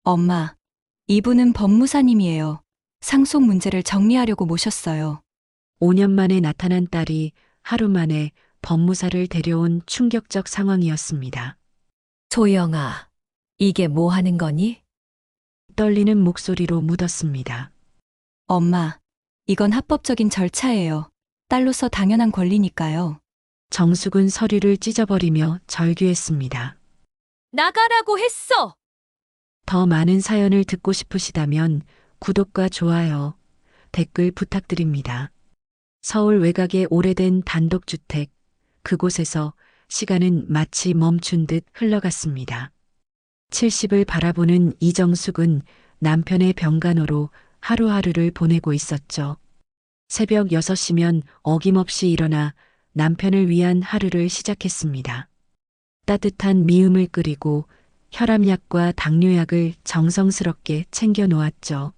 엄마, 이분은 법무사님이에요. 상속 문제를 정리하려고 모셨어요. 5년 만에 나타난 딸이 하루 만에 법무사를 데려온 충격적 상황이었습니다. 소영아, 이게 뭐 하는 거니? 떨리는 목소리로 묻었습니다. 엄마, 이건 합법적인 절차예요. 딸로서 당연한 권리니까요. 정숙은 서류를 찢어버리며 절규했습니다. 나가라고 했어! 더 많은 사연을 듣고 싶으시다면 구독과 좋아요, 댓글 부탁드립니다. 서울 외곽의 오래된 단독주택, 그곳에서 시간은 마치 멈춘 듯 흘러갔습니다. 70을 바라보는 이정숙은 남편의 병간호로 하루하루를 보내고 있었죠. 새벽 6시면 어김없이 일어나 남편을 위한 하루를 시작했습니다. 따뜻한 미음을 끓이고 혈압약과 당뇨약을 정성스럽게 챙겨 놓았죠.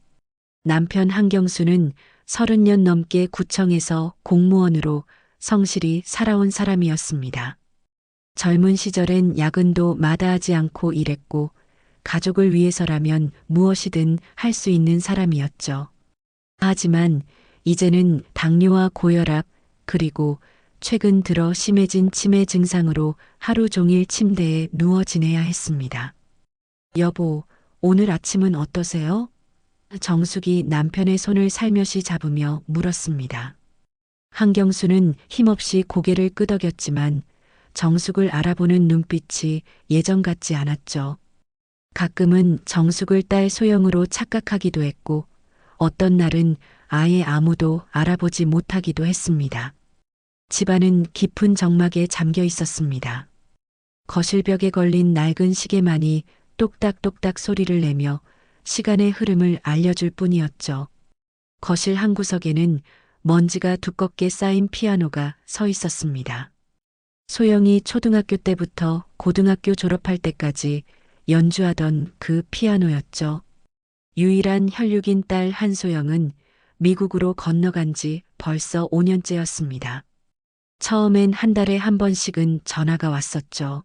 남편 한경수는 30년 넘게 구청에서 공무원으로 성실히 살아온 사람이었습니다. 젊은 시절엔 야근도 마다하지 않고 일했고 가족을 위해서라면 무엇이든 할 수 있는 사람이었죠. 하지만 이제는 당뇨와 고혈압 그리고 최근 들어 심해진 치매 증상으로 하루 종일 침대에 누워 지내야 했습니다. 여보, 오늘 아침은 어떠세요? 정숙이 남편의 손을 살며시 잡으며 물었습니다. 한경수는 힘없이 고개를 끄덕였지만 정숙을 알아보는 눈빛이 예전 같지 않았죠. 가끔은 정숙을 딸 소영으로 착각하기도 했고 어떤 날은 아예 아무도 알아보지 못하기도 했습니다. 집안은 깊은 정막에 잠겨 있었습니다. 거실벽에 걸린 낡은 시계만이 똑딱똑딱 소리를 내며 시간의 흐름을 알려줄 뿐이었죠. 거실 한 구석에는 먼지가 두껍게 쌓인 피아노가 서 있었습니다. 소영이 초등학교 때부터 고등학교 졸업할 때까지 연주하던 그 피아노였죠. 유일한 혈육인 딸 한소영은 미국으로 건너간 지 벌써 5년째였습니다. 처음엔 한 달에 한 번씩은 전화가 왔었죠.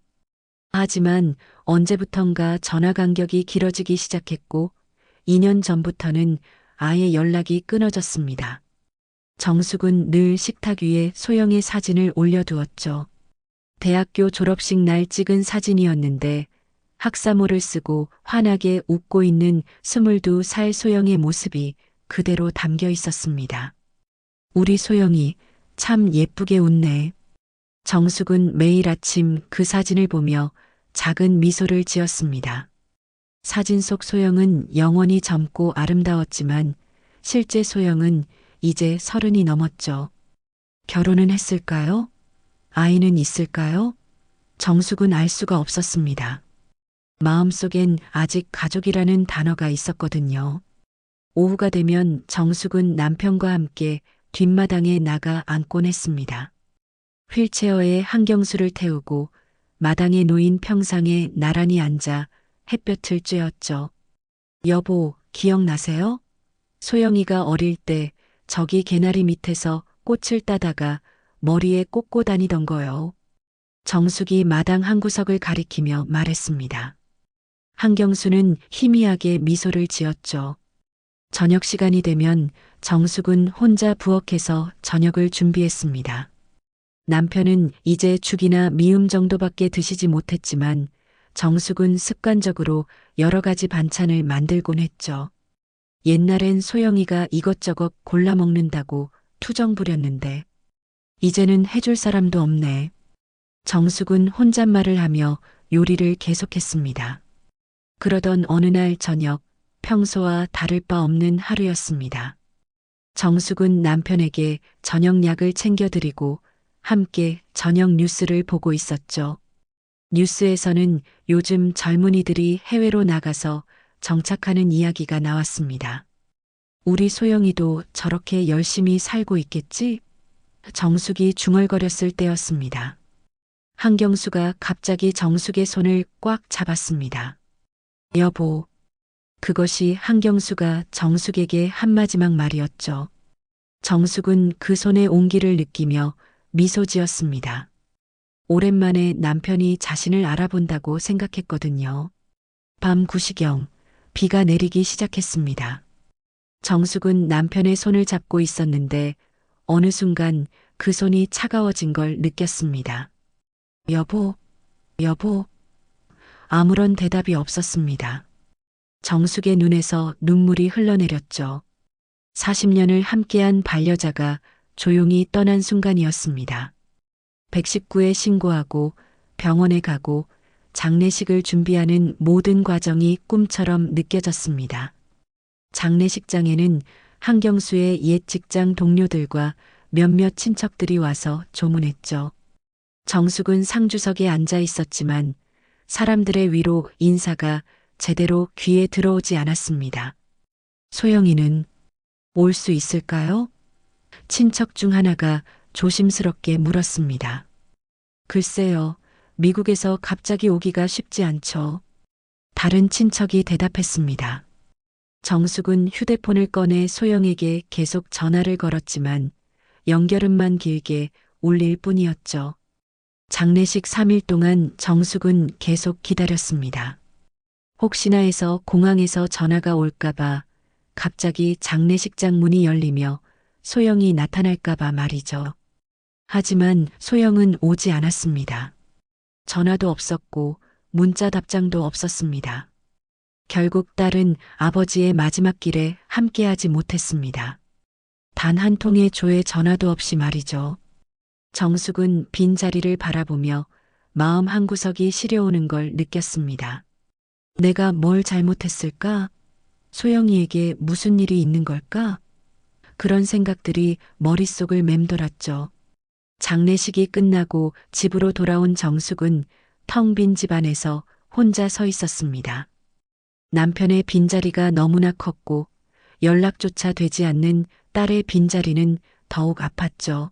하지만 언제부턴가 전화 간격이 길어지기 시작했고 2년 전부터는 아예 연락이 끊어졌습니다. 정숙은 늘 식탁 위에 소영의 사진을 올려두었죠. 대학교 졸업식 날 찍은 사진이었는데 학사모를 쓰고 환하게 웃고 있는 22살 소영의 모습이 그대로 담겨 있었습니다. 우리 소영이 참 예쁘게 웃네. 정숙은 매일 아침 그 사진을 보며 작은 미소를 지었습니다. 사진 속 소영은 영원히 젊고 아름다웠지만 실제 소영은 이제 30이 넘었죠. 결혼은 했을까요? 아이는 있을까요? 정숙은 알 수가 없었습니다. 마음속엔 아직 가족이라는 단어가 있었거든요. 오후가 되면 정숙은 남편과 함께 뒷마당에 나가 앉곤 했습니다. 휠체어에 한경수를 태우고 마당에 놓인 평상에 나란히 앉아 햇볕을 쬐었죠. 여보, 기억나세요? 소영이가 어릴 때 저기 개나리 밑에서 꽃을 따다가 머리에 꽂고 다니던 거요. 정숙이 마당 한 구석을 가리키며 말했습니다. 한경수는 희미하게 미소를 지었죠. 저녁 시간이 되면 정숙은 혼자 부엌에서 저녁을 준비했습니다. 남편은 이제 죽이나 미음 정도밖에 드시지 못했지만 정숙은 습관적으로 여러 가지 반찬을 만들곤 했죠. 옛날엔 소영이가 이것저것 골라 먹는다고 투정 부렸는데 이제는 해줄 사람도 없네. 정숙은 혼잣말을 하며 요리를 계속했습니다. 그러던 어느 날 저녁, 평소와 다를 바 없는 하루였습니다. 정숙은 남편에게 저녁약을 챙겨드리고 함께 저녁 뉴스를 보고 있었죠. 뉴스에서는 요즘 젊은이들이 해외로 나가서 정착하는 이야기가 나왔습니다. 우리 소영이도 저렇게 열심히 살고 있겠지? 정숙이 중얼거렸을 때였습니다. 한경수가 갑자기 정숙의 손을 꽉 잡았습니다. 여보, 그것이 한경수가 정숙에게 한 마지막 말이었죠. 정숙은 그 손의 온기를 느끼며 미소 지었습니다. 오랜만에 남편이 자신을 알아본다고 생각했거든요. 밤 9시경 비가 내리기 시작했습니다. 정숙은 남편의 손을 잡고 있었는데 어느 순간 그 손이 차가워진 걸 느꼈습니다. 여보, 여보. 아무런 대답이 없었습니다. 정숙의 눈에서 눈물이 흘러내렸죠. 40년을 함께한 반려자가 조용히 떠난 순간이었습니다. 119에 신고하고 병원에 가고 장례식을 준비하는 모든 과정이 꿈처럼 느껴졌습니다. 장례식장에는 한경수의 옛 직장 동료들과 몇몇 친척들이 와서 조문했죠. 정숙은 상주석에 앉아 있었지만 사람들의 위로 인사가 제대로 귀에 들어오지 않았습니다. 소영이는 올 수 있을까요? 친척 중 하나가 조심스럽게 물었습니다. 글쎄요, 미국에서 갑자기 오기가 쉽지 않죠. 다른 친척이 대답했습니다. 정숙은 휴대폰을 꺼내 소영에게 계속 전화를 걸었지만 연결음만 길게 울릴 뿐이었죠. 장례식 3일 동안 정숙은 계속 기다렸습니다. 혹시나 해서 공항에서 전화가 올까봐, 갑자기 장례식장 문이 열리며 소영이 나타날까봐 말이죠. 하지만 소영은 오지 않았습니다. 전화도 없었고 문자 답장도 없었습니다. 결국 딸은 아버지의 마지막 길에 함께하지 못했습니다. 단 한 통의 조의 전화도 없이 말이죠. 정숙은 빈자리를 바라보며 마음 한구석이 시려오는 걸 느꼈습니다. 내가 뭘 잘못했을까? 소영이에게 무슨 일이 있는 걸까? 그런 생각들이 머릿속을 맴돌았죠. 장례식이 끝나고 집으로 돌아온 정숙은 텅 빈 집안에서 혼자 서 있었습니다. 남편의 빈자리가 너무나 컸고 연락조차 되지 않는 딸의 빈자리는 더욱 아팠죠.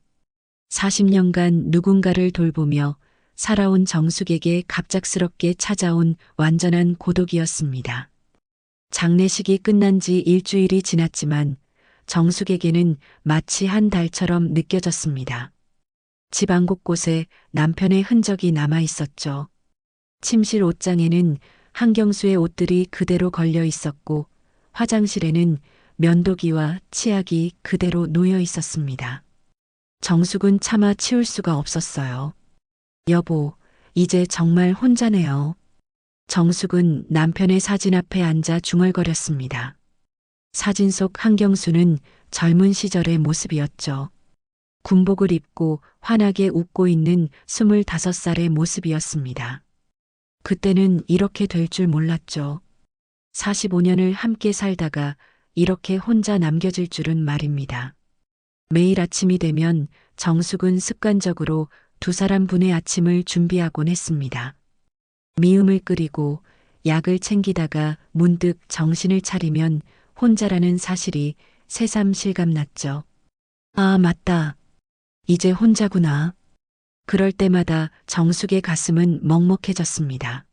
40년간 누군가를 돌보며 살아온 정숙에게 갑작스럽게 찾아온 완전한 고독이었습니다. 장례식이 끝난 지 일주일이 지났지만 정숙에게는 마치 한 달처럼 느껴졌습니다. 집안 곳곳에 남편의 흔적이 남아 있었죠. 침실 옷장에는 한경수의 옷들이 그대로 걸려 있었고 화장실에는 면도기와 치약이 그대로 놓여 있었습니다. 정숙은 차마 치울 수가 없었어요. 여보, 이제 정말 혼자네요. 정숙은 남편의 사진 앞에 앉아 중얼거렸습니다. 사진 속 한경수는 젊은 시절의 모습이었죠. 군복을 입고 환하게 웃고 있는 25살의 모습이었습니다. 그때는 이렇게 될 줄 몰랐죠. 45년을 함께 살다가 이렇게 혼자 남겨질 줄은 말입니다. 매일 아침이 되면 정숙은 습관적으로 두 사람분의 아침을 준비하곤 했습니다. 미음을 끓이고 약을 챙기다가 문득 정신을 차리면 혼자라는 사실이 새삼 실감났죠. 아, 맞다. 이제 혼자구나. 그럴 때마다 정숙의 가슴은 먹먹해졌습니다.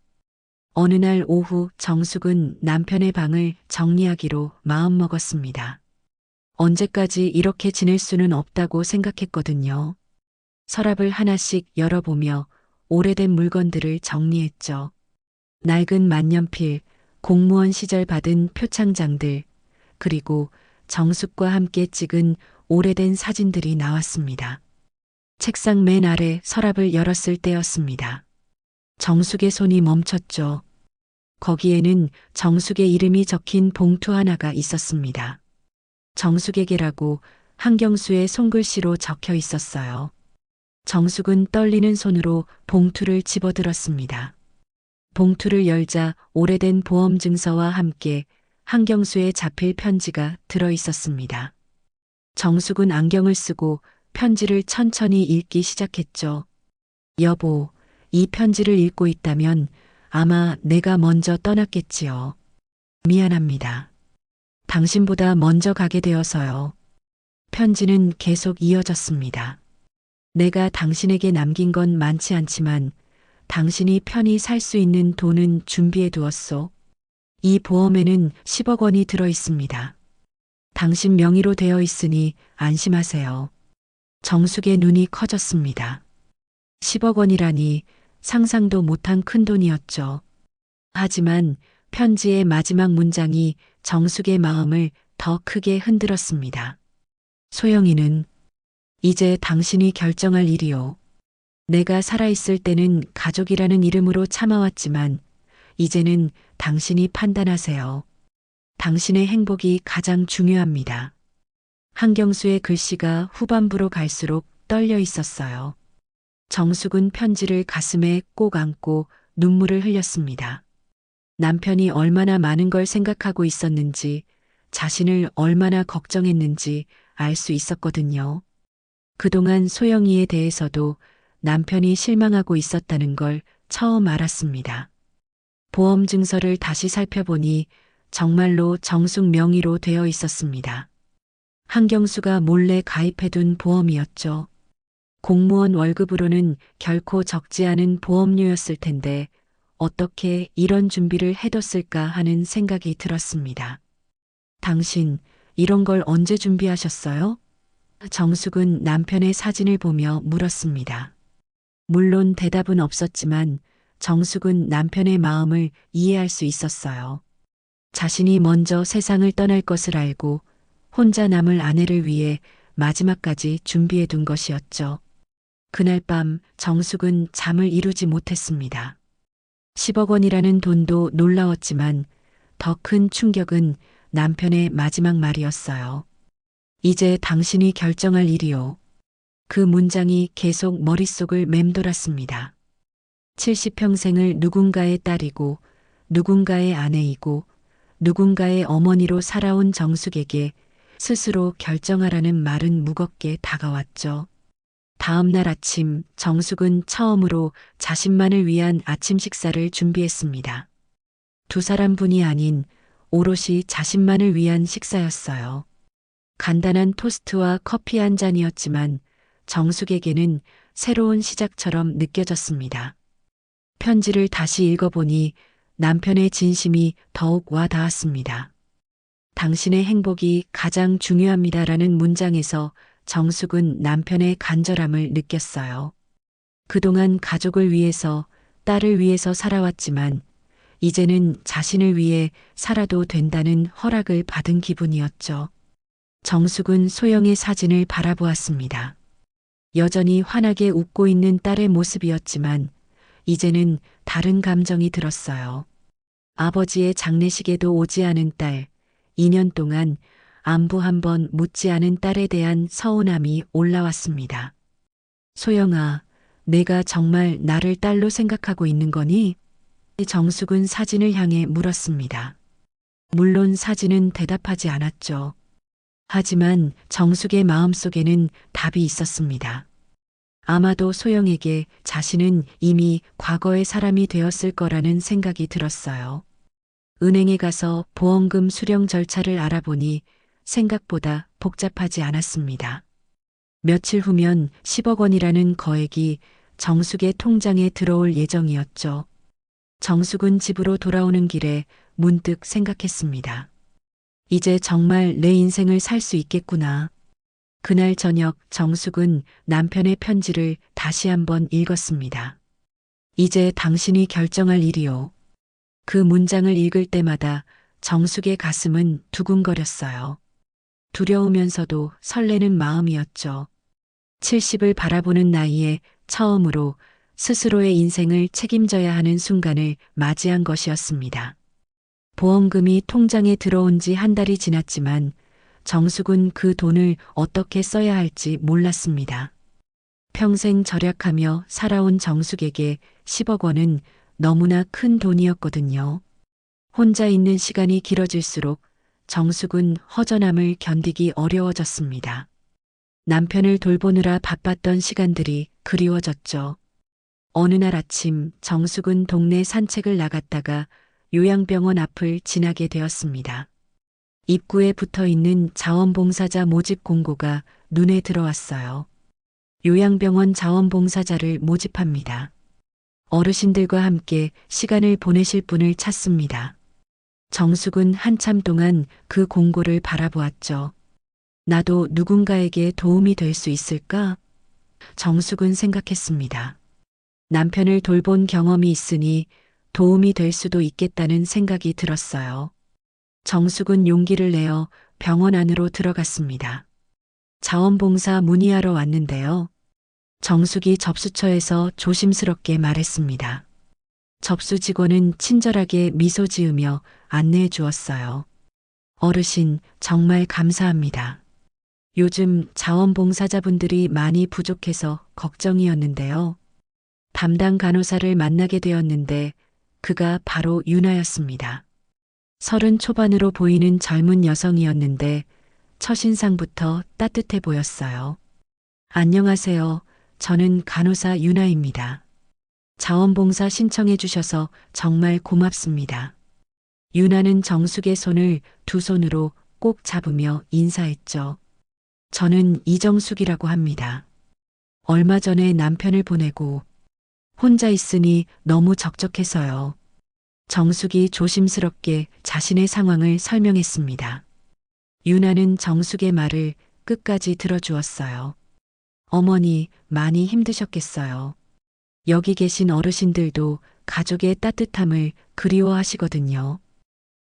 어느 날 오후 정숙은 남편의 방을 정리하기로 마음먹었습니다. 언제까지 이렇게 지낼 수는 없다고 생각했거든요. 서랍을 하나씩 열어보며 오래된 물건들을 정리했죠. 낡은 만년필, 공무원 시절 받은 표창장들, 그리고 정숙과 함께 찍은 오래된 사진들이 나왔습니다. 책상 맨 아래 서랍을 열었을 때였습니다. 정숙의 손이 멈췄죠. 거기에는 정숙의 이름이 적힌 봉투 하나가 있었습니다. 정숙에게라고 한경수의 손글씨로 적혀 있었어요. 정숙은 떨리는 손으로 봉투를 집어들었습니다. 봉투를 열자 오래된 보험 증서와 함께 한경수의 자필 편지가 들어 있었습니다. 정숙은 안경을 쓰고 편지를 천천히 읽기 시작했죠. 여보, 이 편지를 읽고 있다면 아마 내가 먼저 떠났겠지요. 미안합니다. 당신보다 먼저 가게 되어서요. 편지는 계속 이어졌습니다. 내가 당신에게 남긴 건 많지 않지만 당신이 편히 살 수 있는 돈은 준비해 두었소. 이 보험에는 10억 원이 들어 있습니다. 당신 명의로 되어 있으니 안심하세요. 정숙의 눈이 커졌습니다. 10억 원이라니 상상도 못한 큰 돈이었죠. 하지만 편지의 마지막 문장이 정숙의 마음을 더 크게 흔들었습니다. 소영이는 이제 당신이 결정할 일이요. 내가 살아있을 때는 가족이라는 이름으로 참아왔지만 이제는 당신이 판단하세요. 당신의 행복이 가장 중요합니다. 한경수의 글씨가 후반부로 갈수록 떨려 있었어요. 정숙은 편지를 가슴에 꼭 안고 눈물을 흘렸습니다. 남편이 얼마나 많은 걸 생각하고 있었는지, 자신을 얼마나 걱정했는지 알 수 있었거든요. 그동안 소영이에 대해서도 남편이 실망하고 있었다는 걸 처음 알았습니다. 보험 증서를 다시 살펴보니 정말로 정숙 명의로 되어 있었습니다. 한경수가 몰래 가입해둔 보험이었죠. 공무원 월급으로는 결코 적지 않은 보험료였을 텐데 어떻게 이런 준비를 해뒀을까 하는 생각이 들었습니다. 당신, 이런 걸 언제 준비하셨어요? 정숙은 남편의 사진을 보며 물었습니다. 물론 대답은 없었지만 정숙은 남편의 마음을 이해할 수 있었어요. 자신이 먼저 세상을 떠날 것을 알고 혼자 남을 아내를 위해 마지막까지 준비해 둔 것이었죠. 그날 밤 정숙은 잠을 이루지 못했습니다. 10억 원이라는 돈도 놀라웠지만 더 큰 충격은 남편의 마지막 말이었어요. 이제 당신이 결정할 일이요. 그 문장이 계속 머릿속을 맴돌았습니다. 70평생을 누군가의 딸이고 누군가의 아내이고 누군가의 어머니로 살아온 정숙에게 스스로 결정하라는 말은 무겁게 다가왔죠. 다음 날 아침 정숙은 처음으로 자신만을 위한 아침 식사를 준비했습니다. 두 사람분이 아닌 오롯이 자신만을 위한 식사였어요. 간단한 토스트와 커피 한 잔이었지만 정숙에게는 새로운 시작처럼 느껴졌습니다. 편지를 다시 읽어보니 남편의 진심이 더욱 와 닿았습니다. 당신의 행복이 가장 중요합니다라는 문장에서 정숙은 남편의 간절함을 느꼈어요. 그동안 가족을 위해서, 딸을 위해서 살아왔지만 이제는 자신을 위해 살아도 된다는 허락을 받은 기분이었죠. 정숙은 소영의 사진을 바라보았습니다. 여전히 환하게 웃고 있는 딸의 모습이었지만 이제는 다른 감정이 들었어요. 아버지의 장례식에도 오지 않은 딸, 2년 동안 안부 한번 묻지 않은 딸에 대한 서운함이 올라왔습니다. 소영아, 내가 정말 나를 딸로 생각하고 있는 거니? 정숙은 사진을 향해 물었습니다. 물론 사진은 대답하지 않았죠. 하지만 정숙의 마음속에는 답이 있었습니다. 아마도 소영에게 자신은 이미 과거의 사람이 되었을 거라는 생각이 들었어요. 은행에 가서 보험금 수령 절차를 알아보니 생각보다 복잡하지 않았습니다. 며칠 후면 10억 원이라는 거액이 정숙의 통장에 들어올 예정이었죠. 정숙은 집으로 돌아오는 길에 문득 생각했습니다. 이제 정말 내 인생을 살 수 있겠구나. 그날 저녁 정숙은 남편의 편지를 다시 한번 읽었습니다. 이제 당신이 결정할 일이요. 그 문장을 읽을 때마다 정숙의 가슴은 두근거렸어요. 두려우면서도 설레는 마음이었죠. 70을 바라보는 나이에 처음으로 스스로의 인생을 책임져야 하는 순간을 맞이한 것이었습니다. 보험금이 통장에 들어온 지 한 달이 지났지만 정숙은 그 돈을 어떻게 써야 할지 몰랐습니다. 평생 절약하며 살아온 정숙에게 10억 원은 너무나 큰 돈이었거든요. 혼자 있는 시간이 길어질수록 정숙은 허전함을 견디기 어려워졌습니다. 남편을 돌보느라 바빴던 시간들이 그리워졌죠. 어느 날 아침 정숙은 동네 산책을 나갔다가 요양병원 앞을 지나게 되었습니다. 입구에 붙어 있는 자원봉사자 모집 공고가 눈에 들어왔어요. 요양병원 자원봉사자를 모집합니다. 어르신들과 함께 시간을 보내실 분을 찾습니다. 정숙은 한참 동안 그 공고를 바라보았죠. 나도 누군가에게 도움이 될 수 있을까? 정숙은 생각했습니다. 남편을 돌본 경험이 있으니 도움이 될 수도 있겠다는 생각이 들었어요. 정숙은 용기를 내어 병원 안으로 들어갔습니다. 자원봉사 문의하러 왔는데요. 정숙이 접수처에서 조심스럽게 말했습니다. 접수 직원은 친절하게 미소 지으며 안내해 주었어요. 어르신, 정말 감사합니다. 요즘 자원봉사자분들이 많이 부족해서 걱정이었는데요. 담당 간호사를 만나게 되었는데 그가 바로 유나였습니다. 30 초반으로 보이는 젊은 여성이었는데 첫인상부터 따뜻해 보였어요. 안녕하세요. 저는 간호사 유나입니다. 자원봉사 신청해 주셔서 정말 고맙습니다. 유나는 정숙의 손을 두 손으로 꼭 잡으며 인사했죠. 저는 이정숙이라고 합니다. 얼마 전에 남편을 보내고 혼자 있으니 너무 적적해서요. 정숙이 조심스럽게 자신의 상황을 설명했습니다. 유나는 정숙의 말을 끝까지 들어주었어요. 어머니, 많이 힘드셨겠어요. 여기 계신 어르신들도 가족의 따뜻함을 그리워하시거든요.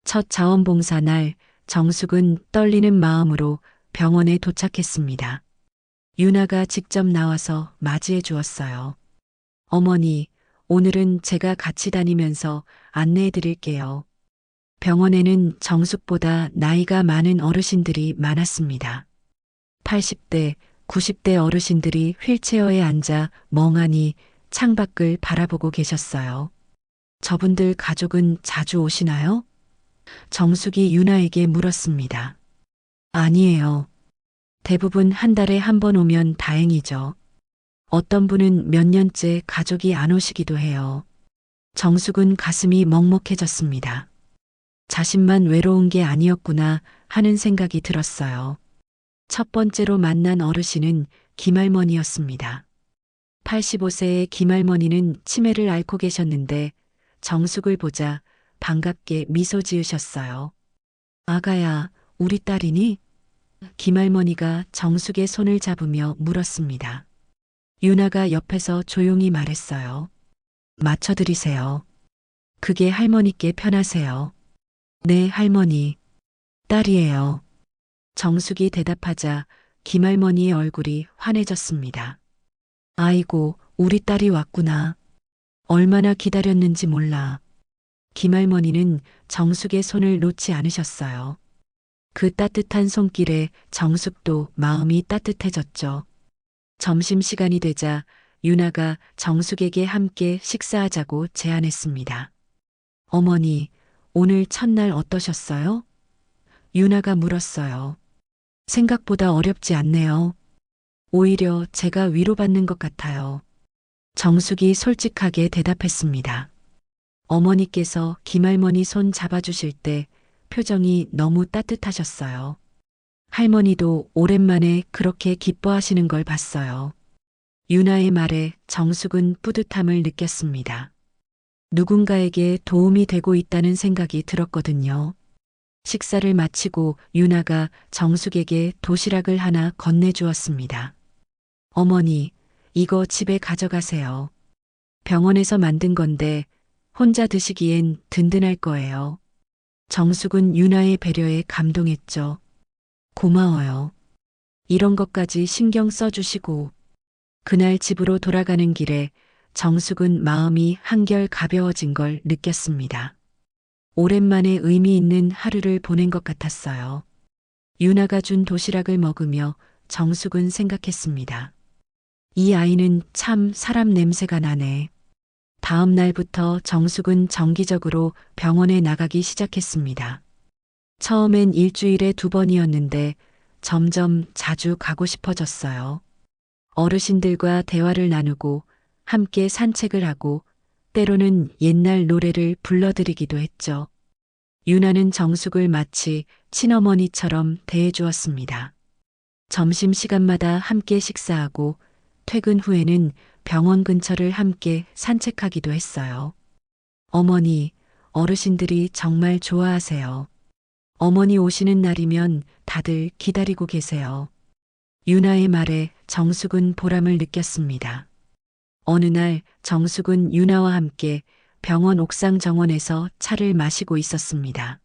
첫 자원봉사 날 정숙은 떨리는 마음으로 병원에 도착했습니다. 유나가 직접 나와서 맞이해 주었어요. 어머니, 오늘은 제가 같이 다니면서 안내해 드릴게요. 병원에는 정숙보다 나이가 많은 어르신들이 많았습니다. 80대, 90대 어르신들이 휠체어에 앉아 멍하니 창밖을 바라보고 계셨어요. 저분들 가족은 자주 오시나요? 정숙이 유나에게 물었습니다. 아니에요. 대부분 한 달에 한 번 오면 다행이죠. 어떤 분은 몇 년째 가족이 안 오시기도 해요. 정숙은 가슴이 먹먹해졌습니다. 자신만 외로운 게 아니었구나 하는 생각이 들었어요. 첫 번째로 만난 어르신은 김할머니였습니다. 85세의 김할머니는 치매를 앓고 계셨는데 정숙을 보자 반갑게 미소 지으셨어요. 아가야, 우리 딸이니? 김할머니가 정숙의 손을 잡으며 물었습니다. 유나가 옆에서 조용히 말했어요. 맞춰드리세요. 그게 할머니께 편하세요. 네, 할머니. 딸이에요. 정숙이 대답하자 김할머니의 얼굴이 환해졌습니다. 아이고, 우리 딸이 왔구나. 얼마나 기다렸는지 몰라. 김할머니는 정숙의 손을 놓지 않으셨어요. 그 따뜻한 손길에 정숙도 마음이 따뜻해졌죠. 점심시간이 되자 유나가 정숙에게 함께 식사하자고 제안했습니다. 어머니, 오늘 첫날 어떠셨어요? 유나가 물었어요. 생각보다 어렵지 않네요. 오히려 제가 위로받는 것 같아요. 정숙이 솔직하게 대답했습니다. 어머니께서 김할머니 손 잡아주실 때 표정이 너무 따뜻하셨어요. 할머니도 오랜만에 그렇게 기뻐하시는 걸 봤어요. 유나의 말에 정숙은 뿌듯함을 느꼈습니다. 누군가에게 도움이 되고 있다는 생각이 들었거든요. 식사를 마치고 유나가 정숙에게 도시락을 하나 건네주었습니다. 어머니, 이거 집에 가져가세요. 병원에서 만든 건데 혼자 드시기엔 든든할 거예요. 정숙은 유나의 배려에 감동했죠. 고마워요. 이런 것까지 신경 써주시고. 그날 집으로 돌아가는 길에 정숙은 마음이 한결 가벼워진 걸 느꼈습니다. 오랜만에 의미 있는 하루를 보낸 것 같았어요. 유나가 준 도시락을 먹으며 정숙은 생각했습니다. 이 아이는 참 사람 냄새가 나네. 다음 날부터 정숙은 정기적으로 병원에 나가기 시작했습니다. 처음엔 일주일에 2번이었는데 점점 자주 가고 싶어졌어요. 어르신들과 대화를 나누고 함께 산책을 하고 때로는 옛날 노래를 불러드리기도 했죠. 유나는 정숙을 마치 친어머니처럼 대해주었습니다. 점심시간마다 함께 식사하고 퇴근 후에는 병원 근처를 함께 산책하기도 했어요. 어머니, 어르신들이 정말 좋아하세요. 어머니 오시는 날이면 다들 기다리고 계세요. 유나의 말에 정숙은 보람을 느꼈습니다. 어느 날 정숙은 유나와 함께 병원 옥상 정원에서 차를 마시고 있었습니다.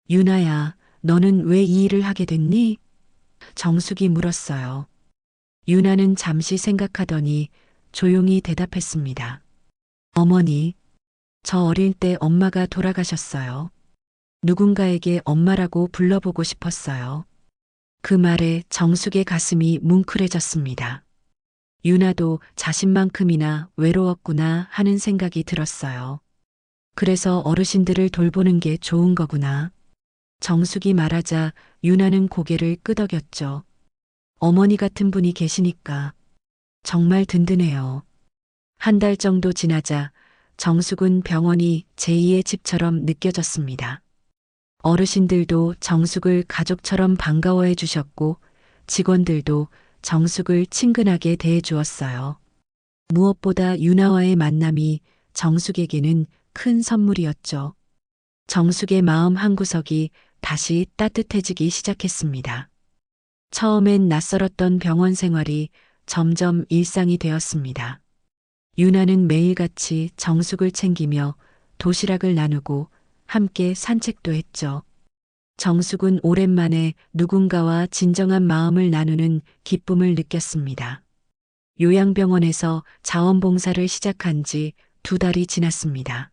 유나야, 너는 왜 이 일을 하게 됐니? 정숙이 물었어요. 유나는 잠시 생각하더니 조용히 대답했습니다. 어머니, 저 어릴 때 엄마가 돌아가셨어요. 누군가에게 엄마라고 불러보고 싶었어요. 그 말에 정숙의 가슴이 뭉클해졌습니다. 유나도 자신만큼이나 외로웠구나 하는 생각이 들었어요. 그래서 어르신들을 돌보는 게 좋은 거구나. 정숙이 말하자 유나는 고개를 끄덕였죠. 어머니 같은 분이 계시니까 정말 든든해요. 한 달 정도 지나자 정숙은 병원이 제2의 집처럼 느껴졌습니다. 어르신들도 정숙을 가족처럼 반가워해 주셨고 직원들도 정숙을 친근하게 대해 주었어요. 무엇보다 유나와의 만남이 정숙에게는 큰 선물이었죠. 정숙의 마음 한구석이 다시 따뜻해지기 시작했습니다. 처음엔 낯설었던 병원 생활이 점점 일상이 되었습니다. 유나는 매일같이 정숙을 챙기며 도시락을 나누고 함께 산책도 했죠. 정숙은 오랜만에 누군가와 진정한 마음을 나누는 기쁨을 느꼈습니다. 요양병원에서 자원봉사를 시작한 지 2달이 지났습니다.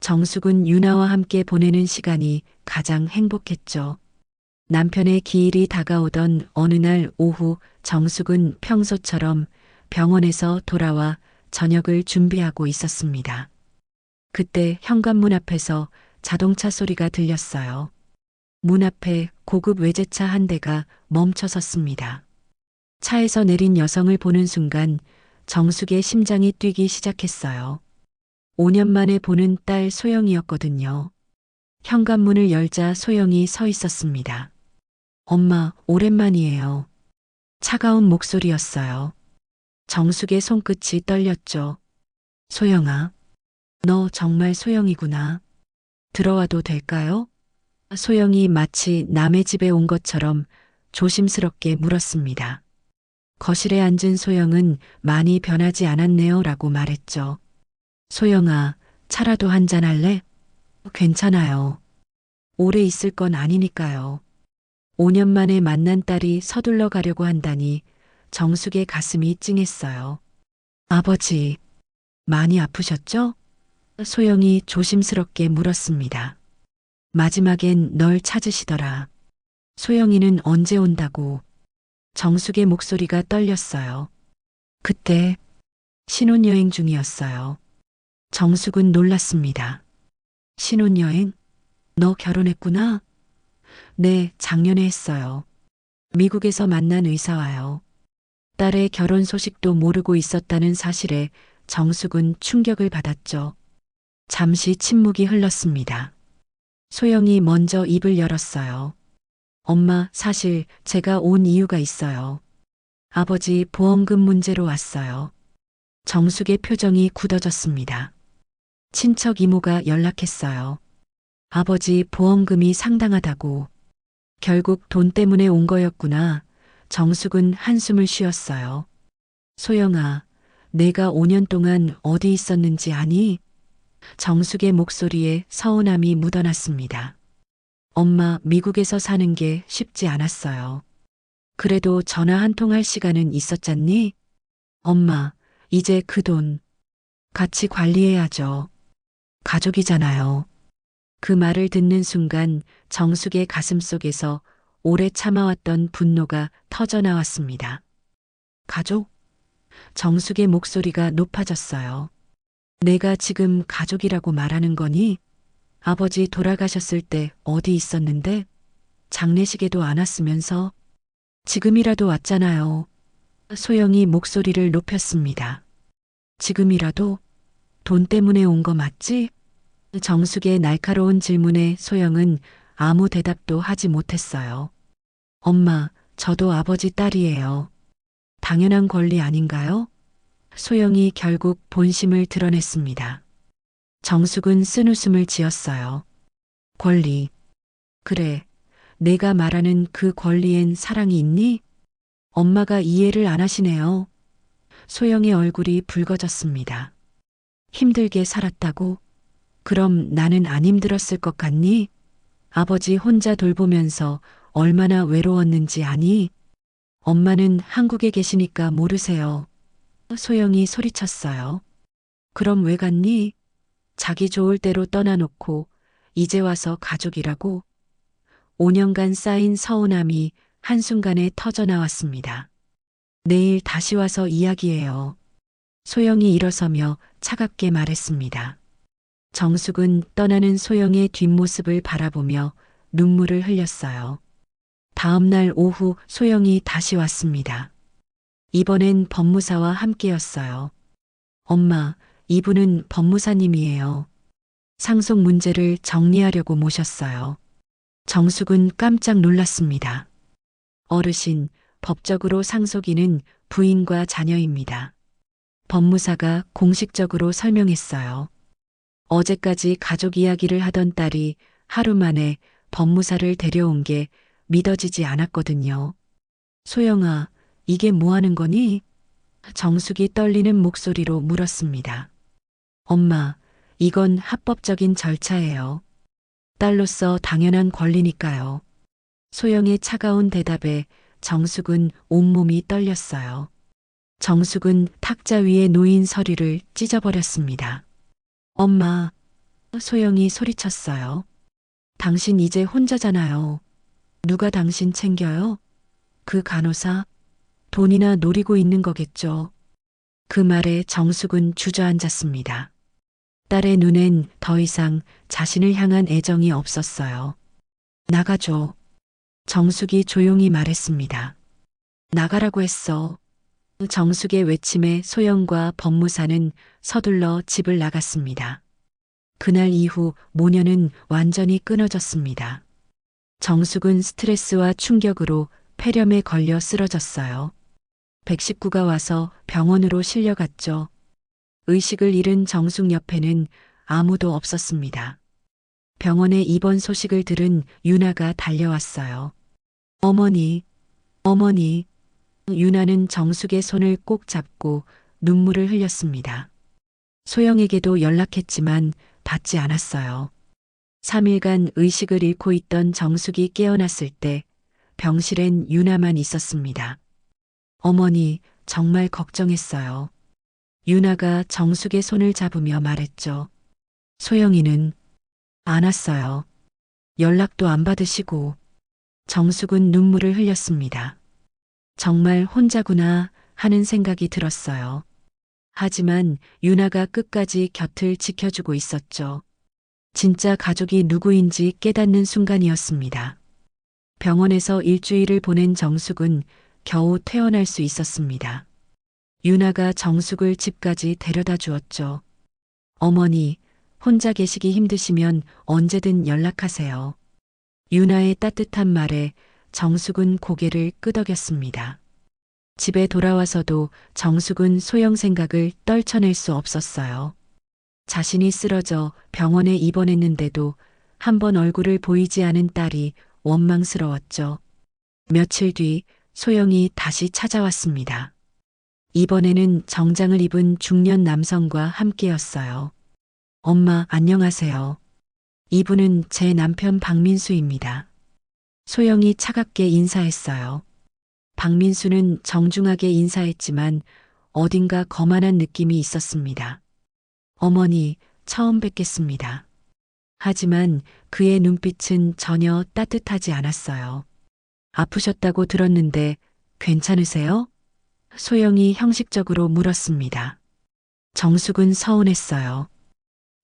정숙은 유나와 함께 보내는 시간이 가장 행복했죠. 남편의 기일이 다가오던 어느 날 오후 정숙은 평소처럼 병원에서 돌아와 저녁을 준비하고 있었습니다. 그때 현관문 앞에서 자동차 소리가 들렸어요. 문 앞에 고급 외제차 한 대가 멈춰 섰습니다. 차에서 내린 여성을 보는 순간 정숙의 심장이 뛰기 시작했어요. 5년 만에 보는 딸 소영이었거든요. 현관문을 열자 소영이 서 있었습니다. 엄마, 오랜만이에요. 차가운 목소리였어요. 정숙의 손끝이 떨렸죠. 소영아, 너 정말 소영이구나. 들어와도 될까요? 소영이 마치 남의 집에 온 것처럼 조심스럽게 물었습니다. 거실에 앉은 소영은 많이 변하지 않았네요 라고 말했죠. 소영아, 차라도 한잔 할래? 괜찮아요. 오래 있을 건 아니니까요. 5년 만에 만난 딸이 서둘러 가려고 한다니 정숙의 가슴이 찡했어요. 아버지, 많이 아프셨죠? 소영이 조심스럽게 물었습니다. 마지막엔 널 찾으시더라. 소영이는 언제 온다고? 정숙의 목소리가 떨렸어요. 그때 신혼여행 중이었어요. 정숙은 놀랐습니다. 신혼여행? 너 결혼했구나? 네, 작년에 했어요. 미국에서 만난 의사와요. 딸의 결혼 소식도 모르고 있었다는 사실에 정숙은 충격을 받았죠. 잠시 침묵이 흘렀습니다. 소영이 먼저 입을 열었어요. 엄마, 사실 제가 온 이유가 있어요. 아버지 보험금 문제로 왔어요. 정숙의 표정이 굳어졌습니다. 친척 이모가 연락했어요. 아버지 보험금이 상당하다고. 결국 돈 때문에 온 거였구나. 정숙은 한숨을 쉬었어요. 소영아, 내가 5년 동안 어디 있었는지 아니? 정숙의 목소리에 서운함이 묻어났습니다. 엄마, 미국에서 사는 게 쉽지 않았어요. 그래도 전화 한 통 할 시간은 있었잖니? 엄마, 이제 그 돈 같이 관리해야죠. 가족이잖아요. 그 말을 듣는 순간 정숙의 가슴 속에서 오래 참아왔던 분노가 터져나왔습니다. 가족? 정숙의 목소리가 높아졌어요. 내가 지금 가족이라고 말하는 거니? 아버지 돌아가셨을 때 어디 있었는데? 장례식에도 안 왔으면서? 지금이라도 왔잖아요. 소영이 목소리를 높였습니다. 지금이라도? 돈 때문에 온 거 맞지? 정숙의 날카로운 질문에 소영은 아무 대답도 하지 못했어요. 엄마, 저도 아버지 딸이에요. 당연한 권리 아닌가요? 소영이 결국 본심을 드러냈습니다. 정숙은 쓴웃음을 지었어요. 권리. 그래, 내가 말하는 그 권리엔 사랑이 있니? 엄마가 이해를 안 하시네요. 소영의 얼굴이 붉어졌습니다. 힘들게 살았다고? 그럼 나는 안 힘들었을 것 같니? 아버지 혼자 돌보면서 얼마나 외로웠는지 아니? 엄마는 한국에 계시니까 모르세요. 소영이 소리쳤어요. 그럼 왜 갔니? 자기 좋을 대로 떠나놓고 이제 와서 가족이라고? 5년간 쌓인 서운함이 한순간에 터져나왔습니다. 내일 다시 와서 이야기해요. 소영이 일어서며 차갑게 말했습니다. 정숙은 떠나는 소영의 뒷모습을 바라보며 눈물을 흘렸어요. 다음 날 오후 소영이 다시 왔습니다. 이번엔 법무사와 함께였어요. 엄마, 이분은 법무사님이에요. 상속 문제를 정리하려고 모셨어요. 정숙은 깜짝 놀랐습니다. 어르신, 법적으로 상속인은 부인과 자녀입니다. 법무사가 공식적으로 설명했어요. 어제까지 가족 이야기를 하던 딸이 하루 만에 법무사를 데려온 게 믿어지지 않았거든요. 소영아, 이게 뭐 하는 거니? 정숙이 떨리는 목소리로 물었습니다. 엄마, 이건 합법적인 절차예요. 딸로서 당연한 권리니까요. 소영의 차가운 대답에 정숙은 온몸이 떨렸어요. 정숙은 탁자 위에 놓인 서류를 찢어버렸습니다. 엄마, 소영이 소리쳤어요. 당신 이제 혼자잖아요. 누가 당신 챙겨요? 그 간호사? 돈이나 노리고 있는 거겠죠. 그 말에 정숙은 주저앉았습니다. 딸의 눈엔 더 이상 자신을 향한 애정이 없었어요. 나가줘. 정숙이 조용히 말했습니다. 나가라고 했어. 정숙의 외침에 소영과 법무사는 서둘러 집을 나갔습니다. 그날 이후 모녀는 완전히 끊어졌습니다. 정숙은 스트레스와 충격으로 폐렴에 걸려 쓰러졌어요. 119가 와서 병원으로 실려갔죠. 의식을 잃은 정숙 옆에는 아무도 없었습니다. 병원에 입원 소식을 들은 유나가 달려왔어요. 어머니, 어머니. 유나는 정숙의 손을 꼭 잡고 눈물을 흘렸습니다. 소영에게도 연락했지만 받지 않았어요. 3일간 의식을 잃고 있던 정숙이 깨어났을 때 병실엔 유나만 있었습니다. 어머니, 정말 걱정했어요. 유나가 정숙의 손을 잡으며 말했죠. 소영이는 안 왔어요. 연락도 안 받으시고. 정숙은 눈물을 흘렸습니다. 정말 혼자구나 하는 생각이 들었어요. 하지만 유나가 끝까지 곁을 지켜주고 있었죠. 진짜 가족이 누구인지 깨닫는 순간이었습니다. 병원에서 일주일을 보낸 정숙은 겨우 퇴원할 수 있었습니다. 유나가 정숙을 집까지 데려다 주었죠. 어머니, 혼자 계시기 힘드시면 언제든 연락하세요. 유나의 따뜻한 말에 정숙은 고개를 끄덕였습니다. 집에 돌아와서도 정숙은 소영 생각을 떨쳐낼 수 없었어요. 자신이 쓰러져 병원에 입원했는데도 한 번 얼굴을 보이지 않은 딸이 원망스러웠죠. 며칠 뒤 소영이 다시 찾아왔습니다. 이번에는 정장을 입은 중년 남성과 함께였어요. 엄마, 안녕하세요. 이분은 제 남편 박민수입니다. 소영이 차갑게 인사했어요. 박민수는 정중하게 인사했지만 어딘가 거만한 느낌이 있었습니다. 어머니, 처음 뵙겠습니다. 하지만 그의 눈빛은 전혀 따뜻하지 않았어요. 아프셨다고 들었는데 괜찮으세요? 소영이 형식적으로 물었습니다. 정숙은 서운했어요.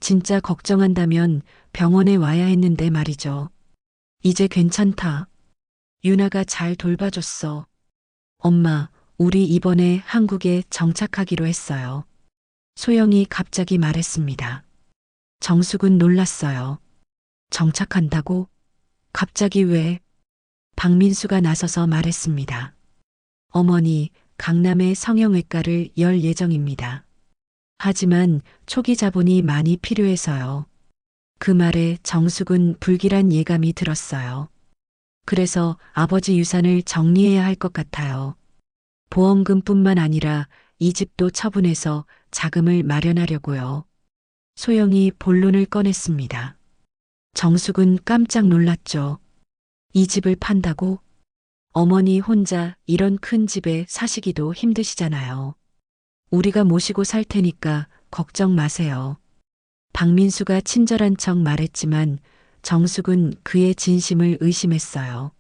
진짜 걱정한다면 병원에 와야 했는데 말이죠. 이제 괜찮다. 유나가 잘 돌봐줬어. 엄마, 우리 이번에 한국에 정착하기로 했어요. 소영이 갑자기 말했습니다. 정숙은 놀랐어요. 정착한다고? 갑자기 왜? 박민수가 나서서 말했습니다. 어머니, 강남에 성형외과를 열 예정입니다. 하지만 초기 자본이 많이 필요해서요. 그 말에 정숙은 불길한 예감이 들었어요. 그래서 아버지 유산을 정리해야 할 것 같아요. 보험금뿐만 아니라 이 집도 처분해서 자금을 마련하려고요. 소영이 본론을 꺼냈습니다. 정숙은 깜짝 놀랐죠. 이 집을 판다고? 어머니 혼자 이런 큰 집에 사시기도 힘드시잖아요. 우리가 모시고 살 테니까 걱정 마세요. 박민수가 친절한 척 말했지만 정숙은 그의 진심을 의심했어요.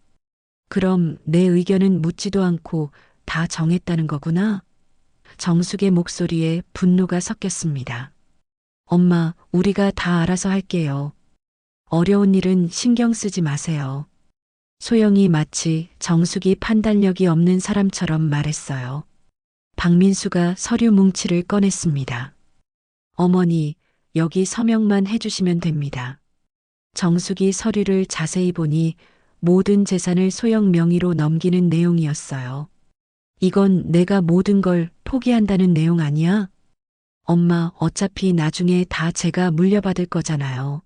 그럼 내 의견은 묻지도 않고 다 정했다는 거구나? 정숙의 목소리에 분노가 섞였습니다. 엄마, 우리가 다 알아서 할게요. 어려운 일은 신경 쓰지 마세요. 소영이 마치 정숙이 판단력이 없는 사람처럼 말했어요. 박민수가 서류 뭉치를 꺼냈습니다. 어머니, 여기 서명만 해주시면 됩니다. 정숙이 서류를 자세히 보니 모든 재산을 소영 명의로 넘기는 내용이었어요. 이건 내가 모든 걸 포기한다는 내용 아니야? 엄마, 어차피 나중에 다 제가 물려받을 거잖아요.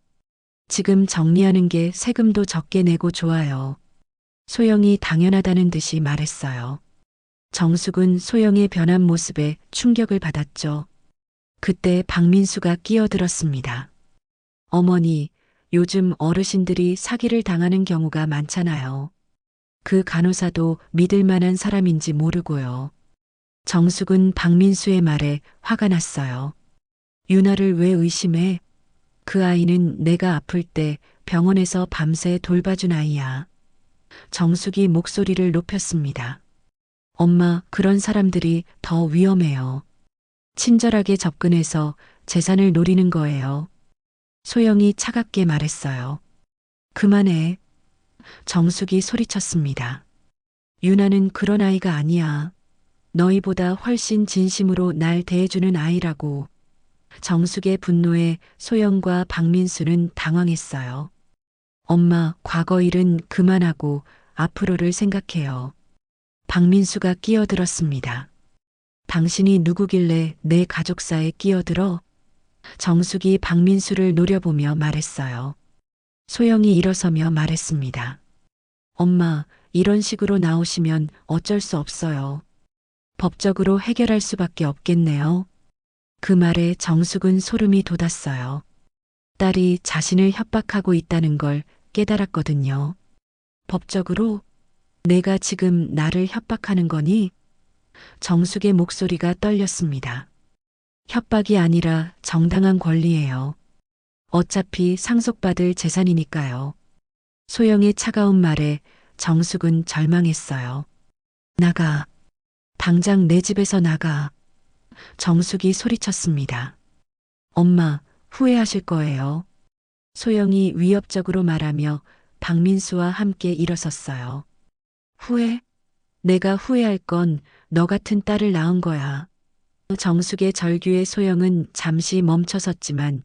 지금 정리하는 게 세금도 적게 내고 좋아요. 소영이 당연하다는 듯이 말했어요. 정숙은 소영의 변한 모습에 충격을 받았죠. 그때 박민수가 끼어들었습니다. 어머니, 요즘 어르신들이 사기를 당하는 경우가 많잖아요. 그 간호사도 믿을 만한 사람인지 모르고요. 정숙은 박민수의 말에 화가 났어요. 유나를 왜 의심해? 그 아이는 내가 아플 때 병원에서 밤새 돌봐준 아이야. 정숙이 목소리를 높였습니다. 엄마, 그런 사람들이 더 위험해요. 친절하게 접근해서 재산을 노리는 거예요. 소영이 차갑게 말했어요. 그만해. 정숙이 소리쳤습니다. 유나는 그런 아이가 아니야. 너희보다 훨씬 진심으로 날 대해주는 아이라고. 정숙의 분노에 소영과 박민수는 당황했어요. 엄마, 과거 일은 그만하고 앞으로를 생각해요. 박민수가 끼어들었습니다. 당신이 누구길래 내 가족사에 끼어들어? 정숙이 박민수를 노려보며 말했어요. 소영이 일어서며 말했습니다. 엄마, 이런 식으로 나오시면 어쩔 수 없어요. 법적으로 해결할 수밖에 없겠네요. 그 말에 정숙은 소름이 돋았어요. 딸이 자신을 협박하고 있다는 걸 깨달았거든요. 법적으로? 내가 지금 나를 협박하는 거니? 정숙의 목소리가 떨렸습니다. 협박이 아니라 정당한 권리예요. 어차피 상속받을 재산이니까요. 소영의 차가운 말에 정숙은 절망했어요. 나가. 당장 내 집에서 나가. 정숙이 소리쳤습니다. 엄마, 후회하실 거예요. 소영이 위협적으로 말하며 박민수와 함께 일어섰어요. 후회? 내가 후회할 건 너 같은 딸을 낳은 거야. 정숙의 절규에 소영은 잠시 멈춰섰지만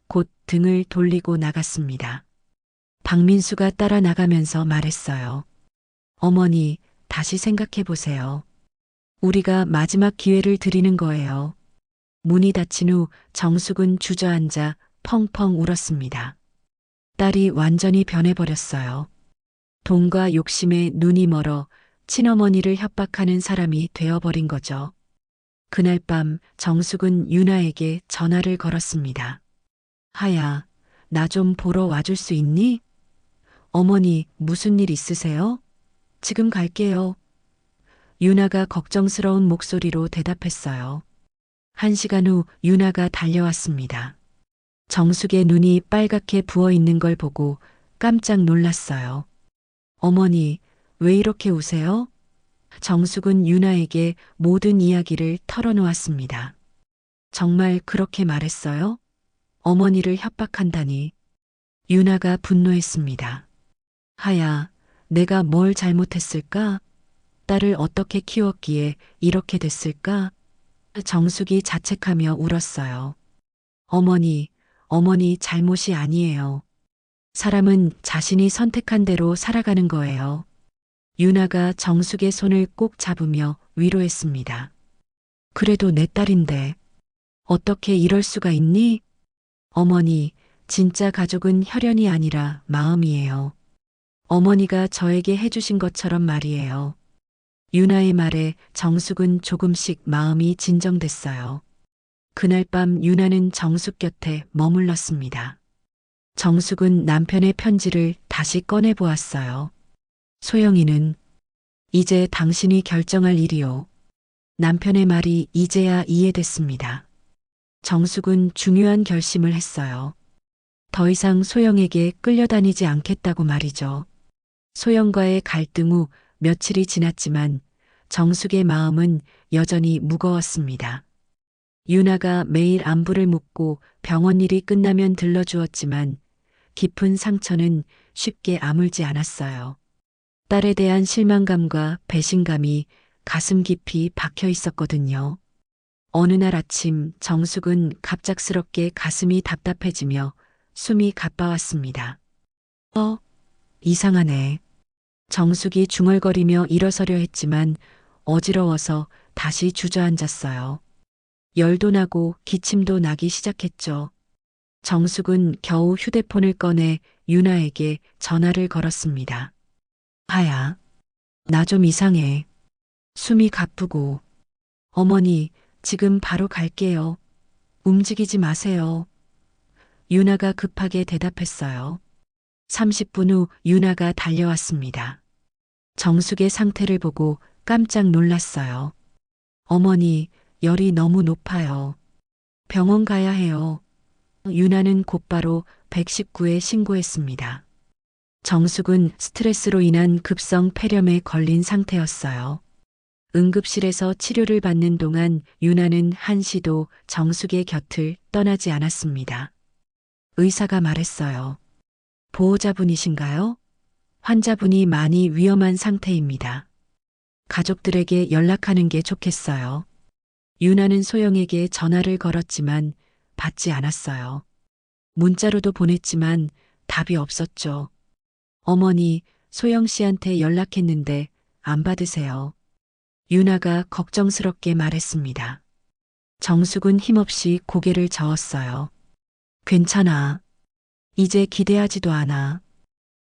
곧 등을 돌리고 나갔습니다. 박민수가 따라 나가면서 말했어요. 어머니, 다시 생각해 보세요. 우리가 마지막 기회를 드리는 거예요. 문이 닫힌 후 정숙은 주저앉아 펑펑 울었습니다. 딸이 완전히 변해버렸어요. 돈과 욕심에 눈이 멀어 친어머니를 협박하는 사람이 되어버린 거죠. 그날 밤 정숙은 유나에게 전화를 걸었습니다. 하야, 나 좀 보러 와줄 수 있니? 어머니, 무슨 일 있으세요? 지금 갈게요. 유나가 걱정스러운 목소리로 대답했어요. 1시간 후 유나가 달려왔습니다. 정숙의 눈이 빨갛게 부어 있는 걸 보고 깜짝 놀랐어요. 어머니, 왜 이렇게 우세요? 정숙은 유나에게 모든 이야기를 털어놓았습니다. 정말 그렇게 말했어요? 어머니를 협박한다니. 유나가 분노했습니다. 하야, 내가 뭘 잘못했을까? 딸을 어떻게 키웠기에 이렇게 됐을까? 정숙이 자책하며 울었어요. 어머니 잘못이 아니에요. 사람은 자신이 선택한 대로 살아가는 거예요. 유나가 정숙의 손을 꼭 잡으며 위로했습니다. 그래도 내 딸인데 어떻게 이럴 수가 있니? 어머니, 진짜 가족은 혈연이 아니라 마음이에요. 어머니가 저에게 해주신 것처럼 말이에요. 유나의 말에 정숙은 조금씩 마음이 진정됐어요. 그날 밤 유나는 정숙 곁에 머물렀습니다. 정숙은 남편의 편지를 다시 꺼내 보았어요. 소영이는 이제 당신이 결정할 일이요. 남편의 말이 이제야 이해됐습니다. 정숙은 중요한 결심을 했어요. 더 이상 소영에게 끌려다니지 않겠다고 말이죠. 소영과의 갈등 후 며칠이 지났지만 정숙의 마음은 여전히 무거웠습니다. 유나가 매일 안부를 묻고 병원 일이 끝나면 들러주었지만 깊은 상처는 쉽게 아물지 않았어요. 딸에 대한 실망감과 배신감이 가슴 깊이 박혀 있었거든요. 어느 날 아침 정숙은 갑작스럽게 가슴이 답답해지며 숨이 가빠왔습니다. 이상하네. 정숙이 중얼거리며 일어서려 했지만 어지러워서 다시 주저앉았어요. 열도 나고 기침도 나기 시작했죠. 정숙은 겨우 휴대폰을 꺼내 유나에게 전화를 걸었습니다. 하야, 나 좀 이상해. 숨이 가쁘고. 어머니, 지금 바로 갈게요. 움직이지 마세요. 유나가 급하게 대답했어요. 30분 후 유나가 달려왔습니다. 정숙의 상태를 보고 깜짝 놀랐어요. 어머니, 열이 너무 높아요. 병원 가야 해요. 유나는 곧바로 119에 신고했습니다. 정숙은 스트레스로 인한 급성 폐렴에 걸린 상태였어요. 응급실에서 치료를 받는 동안 유나는 한시도 정숙의 곁을 떠나지 않았습니다. 의사가 말했어요. 보호자분이신가요? 환자분이 많이 위험한 상태입니다. 가족들에게 연락하는 게 좋겠어요. 유나는 소영에게 전화를 걸었지만 받지 않았어요. 문자로도 보냈지만 답이 없었죠. 어머니, 소영 씨한테 연락했는데 안 받으세요. 유나가 걱정스럽게 말했습니다. 정숙은 힘없이 고개를 저었어요. 괜찮아. 이제 기대하지도 않아.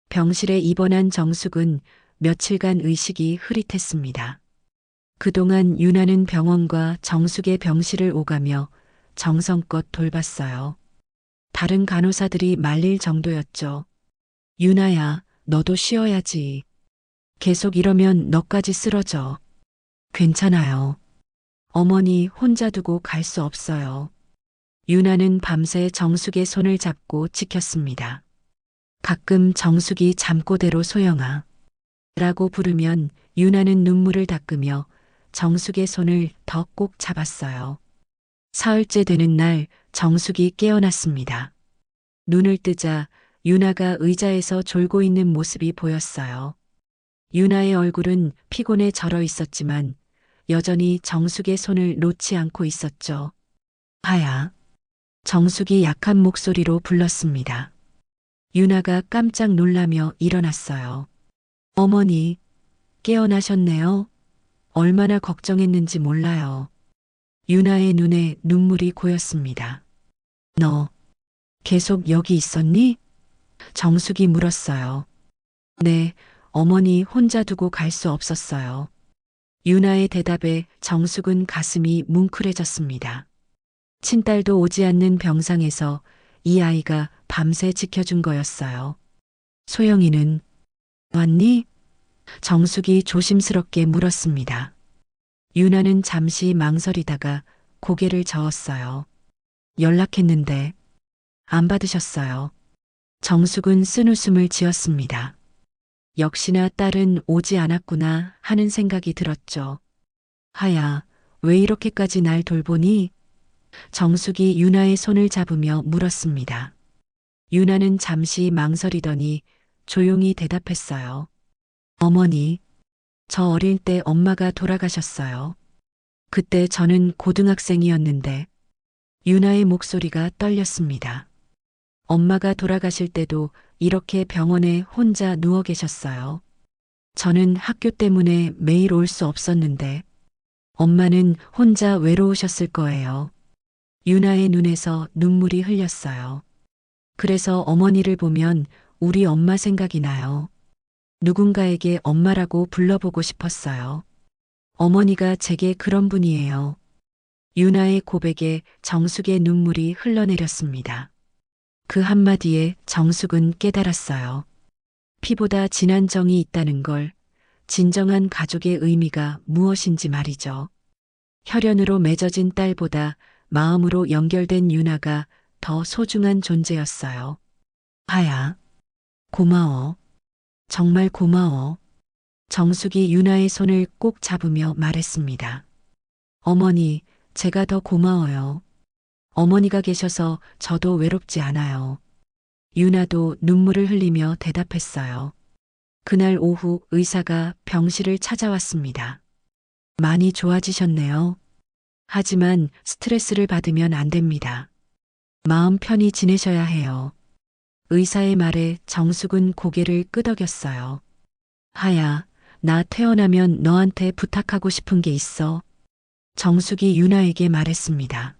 병실에 입원한 정숙은 며칠간 의식이 흐릿했습니다. 그동안 유나는 병원과 정숙의 병실을 오가며 정성껏 돌봤어요. 다른 간호사들이 말릴 정도였죠. 유나야, 너도 쉬어야지. 계속 이러면 너까지 쓰러져. 괜찮아요. 어머니 혼자 두고 갈 수 없어요. 유나는 밤새 정숙의 손을 잡고 지켰습니다. 가끔 정숙이 잠꼬대로 소영아 라고 부르면 유나는 눈물을 닦으며 정숙의 손을 더 꼭 잡았어요. 사흘째 되는 날 정숙이 깨어났습니다. 눈을 뜨자 유나가 의자에서 졸고 있는 모습이 보였어요. 유나의 얼굴은 피곤에 절어 있었지만 여전히 정숙의 손을 놓지 않고 있었죠. 하야. 정숙이 약한 목소리로 불렀습니다. 유나가 깜짝 놀라며 일어났어요. 어머니, 깨어나셨네요. 얼마나 걱정했는지 몰라요. 유나의 눈에 눈물이 고였습니다. 너 계속 여기 있었니? 정숙이 물었어요. 네, 어머니 혼자 두고 갈 수 없었어요. 유나의 대답에 정숙은 가슴이 뭉클해졌습니다. 친딸도 오지 않는 병상에서 이 아이가 밤새 지켜준 거였어요. 소영이는 왔니? 정숙이 조심스럽게 물었습니다. 유나는 잠시 망설이다가 고개를 저었어요. 연락했는데 안 받으셨어요. 정숙은 쓴웃음을 지었습니다. 역시나 딸은 오지 않았구나 하는 생각이 들었죠. 하야, 왜 이렇게까지 날 돌보니? 정숙이 유나의 손을 잡으며 물었습니다. 유나는 잠시 망설이더니 조용히 대답했어요. 어머니, 저 어릴 때 엄마가 돌아가셨어요. 그때 저는 고등학생이었는데 유나의 목소리가 떨렸습니다. 엄마가 돌아가실 때도 이렇게 병원에 혼자 누워 계셨어요. 저는 학교 때문에 매일 올 수 없었는데 엄마는 혼자 외로우셨을 거예요. 유나의 눈에서 눈물이 흘렸어요. 그래서 어머니를 보면 우리 엄마 생각이 나요. 누군가에게 엄마라고 불러보고 싶었어요. 어머니가 제게 그런 분이에요. 유나의 고백에 정숙의 눈물이 흘러내렸습니다. 그 한마디에 정숙은 깨달았어요. 피보다 진한 정이 있다는 걸, 진정한 가족의 의미가 무엇인지 말이죠. 혈연으로 맺어진 딸보다 마음으로 연결된 유나가 더 소중한 존재였어요. 하야, 고마워. 정말 고마워. 정숙이 유나의 손을 꼭 잡으며 말했습니다. 어머니, 제가 더 고마워요. 어머니가 계셔서 저도 외롭지 않아요. 유나도 눈물을 흘리며 대답했어요. 그날 오후 의사가 병실을 찾아왔습니다. 많이 좋아지셨네요. 하지만 스트레스를 받으면 안 됩니다. 마음 편히 지내셔야 해요. 의사의 말에 정숙은 고개를 끄덕였어요. 하야, 나 태어나면 너한테 부탁하고 싶은 게 있어. 정숙이 유나에게 말했습니다.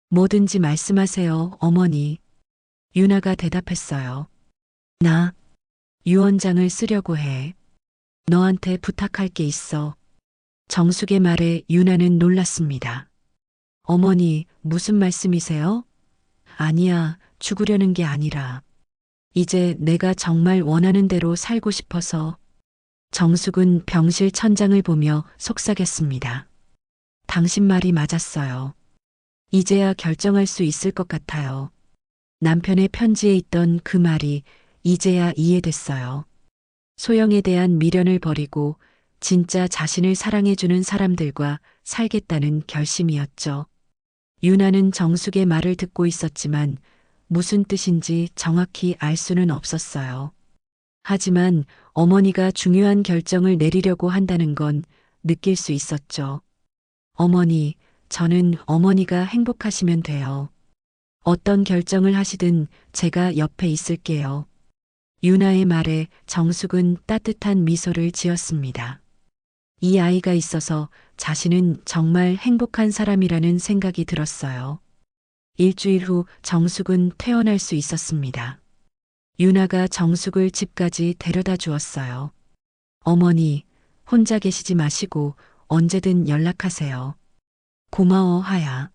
뭐든지 말씀하세요, 어머니. 유나가 대답했어요. 나 유언장을 쓰려고 해. 너한테 부탁할 게 있어. 정숙의 말에 유나는 놀랐습니다. 어머니, 무슨 말씀이세요? 아니야, 죽으려는 게 아니라. 이제 내가 정말 원하는 대로 살고 싶어서. 정숙은 병실 천장을 보며 속삭였습니다. 당신 말이 맞았어요. 이제야 결정할 수 있을 것 같아요. 남편의 편지에 있던 그 말이 이제야 이해됐어요. 소영에 대한 미련을 버리고 진짜 자신을 사랑해주는 사람들과 살겠다는 결심이었죠. 유나는 정숙의 말을 듣고 있었지만 무슨 뜻인지 정확히 알 수는 없었어요. 하지만 어머니가 중요한 결정을 내리려고 한다는 건 느낄 수 있었죠. 어머니, 저는 어머니가 행복하시면 돼요. 어떤 결정을 하시든 제가 옆에 있을게요. 유나의 말에 정숙은 따뜻한 미소를 지었습니다. 이 아이가 있어서 자신은 정말 행복한 사람이라는 생각이 들었어요. 일주일 후 정숙은 퇴원할 수 있었습니다. 유나가 정숙을 집까지 데려다 주었어요. 어머니, 혼자 계시지 마시고 언제든 연락하세요. 고마워, 하야.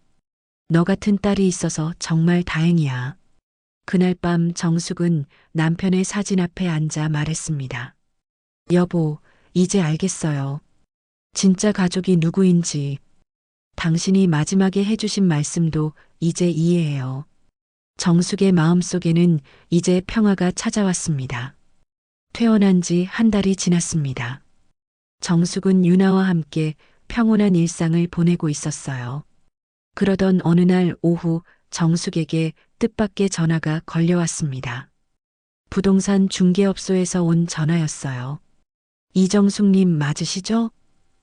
너 같은 딸이 있어서 정말 다행이야. 그날 밤 정숙은 남편의 사진 앞에 앉아 말했습니다. 여보, 이제 알겠어요. 진짜 가족이 누구인지. 당신이 마지막에 해주신 말씀도 이제 이해해요. 정숙의 마음속에는 이제 평화가 찾아왔습니다. 퇴원한 지 한 달이 지났습니다. 정숙은 유나와 함께 평온한 일상을 보내고 있었어요. 그러던 어느 날 오후 정숙에게 뜻밖의 전화가 걸려왔습니다. 부동산 중개업소에서 온 전화였어요. 이정숙님 맞으시죠?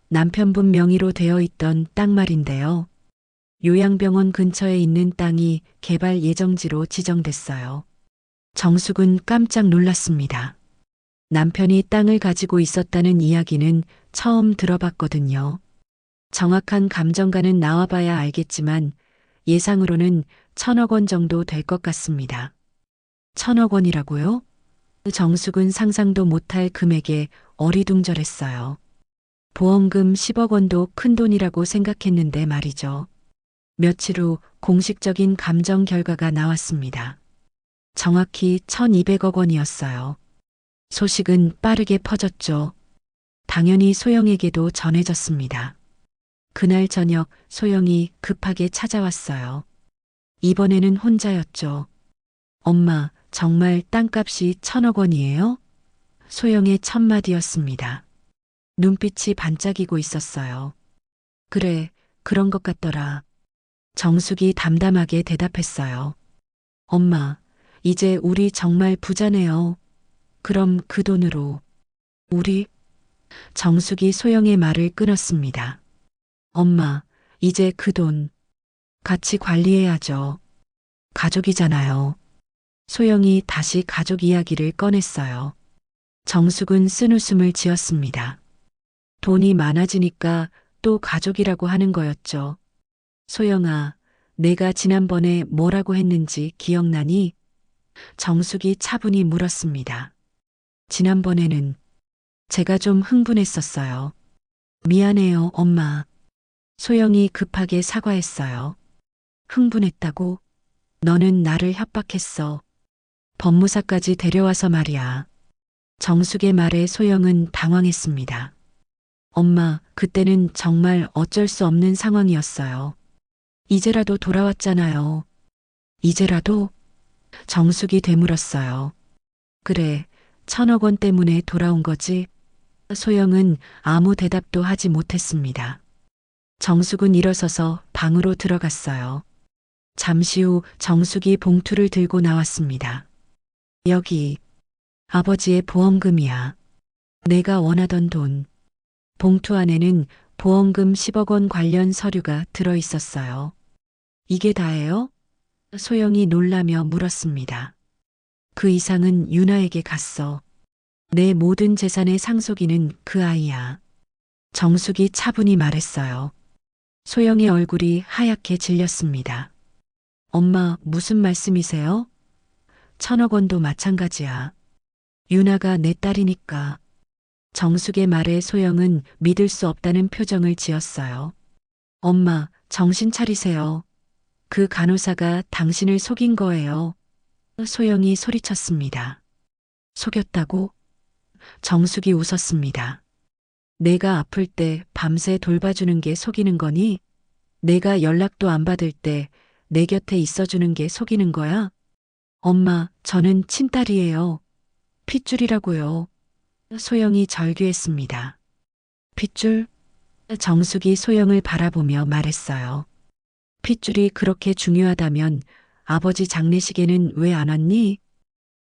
남편분 명의로 되어 있던 땅 말인데요. 요양병원 근처에 있는 땅이 개발 예정지로 지정됐어요. 정숙은 깜짝 놀랐습니다. 남편이 땅을 가지고 있었다는 이야기는 처음 들어봤거든요. 정확한 감정가는 나와봐야 알겠지만 예상으로는 1,000억 원 정도 될 것 같습니다. 1,000억 원이라고요? 정숙은 상상도 못할 금액에 어리둥절했어요. 보험금 10억 원도 큰 돈이라고 생각했는데 말이죠. 며칠 후 공식적인 감정 결과가 나왔습니다. 정확히 1,200억 원이었어요. 소식은 빠르게 퍼졌죠. 당연히 소영에게도 전해졌습니다. 그날 저녁 소영이 급하게 찾아왔어요. 이번에는 혼자였죠. 엄마, 정말 땅값이 1,000억 원이에요? 소영의 첫 마디였습니다. 눈빛이 반짝이고 있었어요. 그래, 그런 것 같더라. 정숙이 담담하게 대답했어요. 엄마, 이제 우리 정말 부자네요. 그럼 그 돈으로 우리? 정숙이 소영의 말을 끊었습니다. 엄마, 이제 그 돈 같이 관리해야죠. 가족이잖아요. 소영이 다시 가족 이야기를 꺼냈어요. 정숙은 쓴웃음을 지었습니다. 돈이 많아지니까 또 가족이라고 하는 거였죠. 소영아, 내가 지난번에 뭐라고 했는지 기억나니? 정숙이 차분히 물었습니다. 지난번에는 제가 좀 흥분했었어요. 미안해요, 엄마. 소영이 급하게 사과했어요. 흥분했다고? 너는 나를 협박했어. 법무사까지 데려와서 말이야. 정숙의 말에 소영은 당황했습니다. 엄마, 그때는 정말 어쩔 수 없는 상황이었어요. 이제라도 돌아왔잖아요. 이제라도? 정숙이 되물었어요. 그래, 1,000억 원 때문에 돌아온 거지? 소영은 아무 대답도 하지 못했습니다. 정숙은 일어서서 방으로 들어갔어요. 잠시 후 정숙이 봉투를 들고 나왔습니다. 여기, 아버지의 보험금이야. 내가 원하던 돈. 봉투 안에는 보험금 10억 원 관련 서류가 들어 있었어요. 이게 다예요? 소영이 놀라며 물었습니다. 그 이상은 유나에게 갔어. 내 모든 재산의 상속인은 그 아이야. 정숙이 차분히 말했어요. 소영의 얼굴이 하얗게 질렸습니다. 엄마, 무슨 말씀이세요? 1,000억 원도 마찬가지야. 유나가 내 딸이니까. 정숙의 말에 소영은 믿을 수 없다는 표정을 지었어요. 엄마, 정신 차리세요. 그 간호사가 당신을 속인 거예요. 소영이 소리쳤습니다. 속였다고? 정숙이 웃었습니다. 내가 아플 때 밤새 돌봐주는 게 속이는 거니? 내가 연락도 안 받을 때 내 곁에 있어주는 게 속이는 거야? 엄마, 저는 친딸이에요. 핏줄이라고요. 소영이 절규했습니다. 핏줄? 정숙이 소영을 바라보며 말했어요. 핏줄이 그렇게 중요하다면 아버지 장례식에는 왜 안 왔니?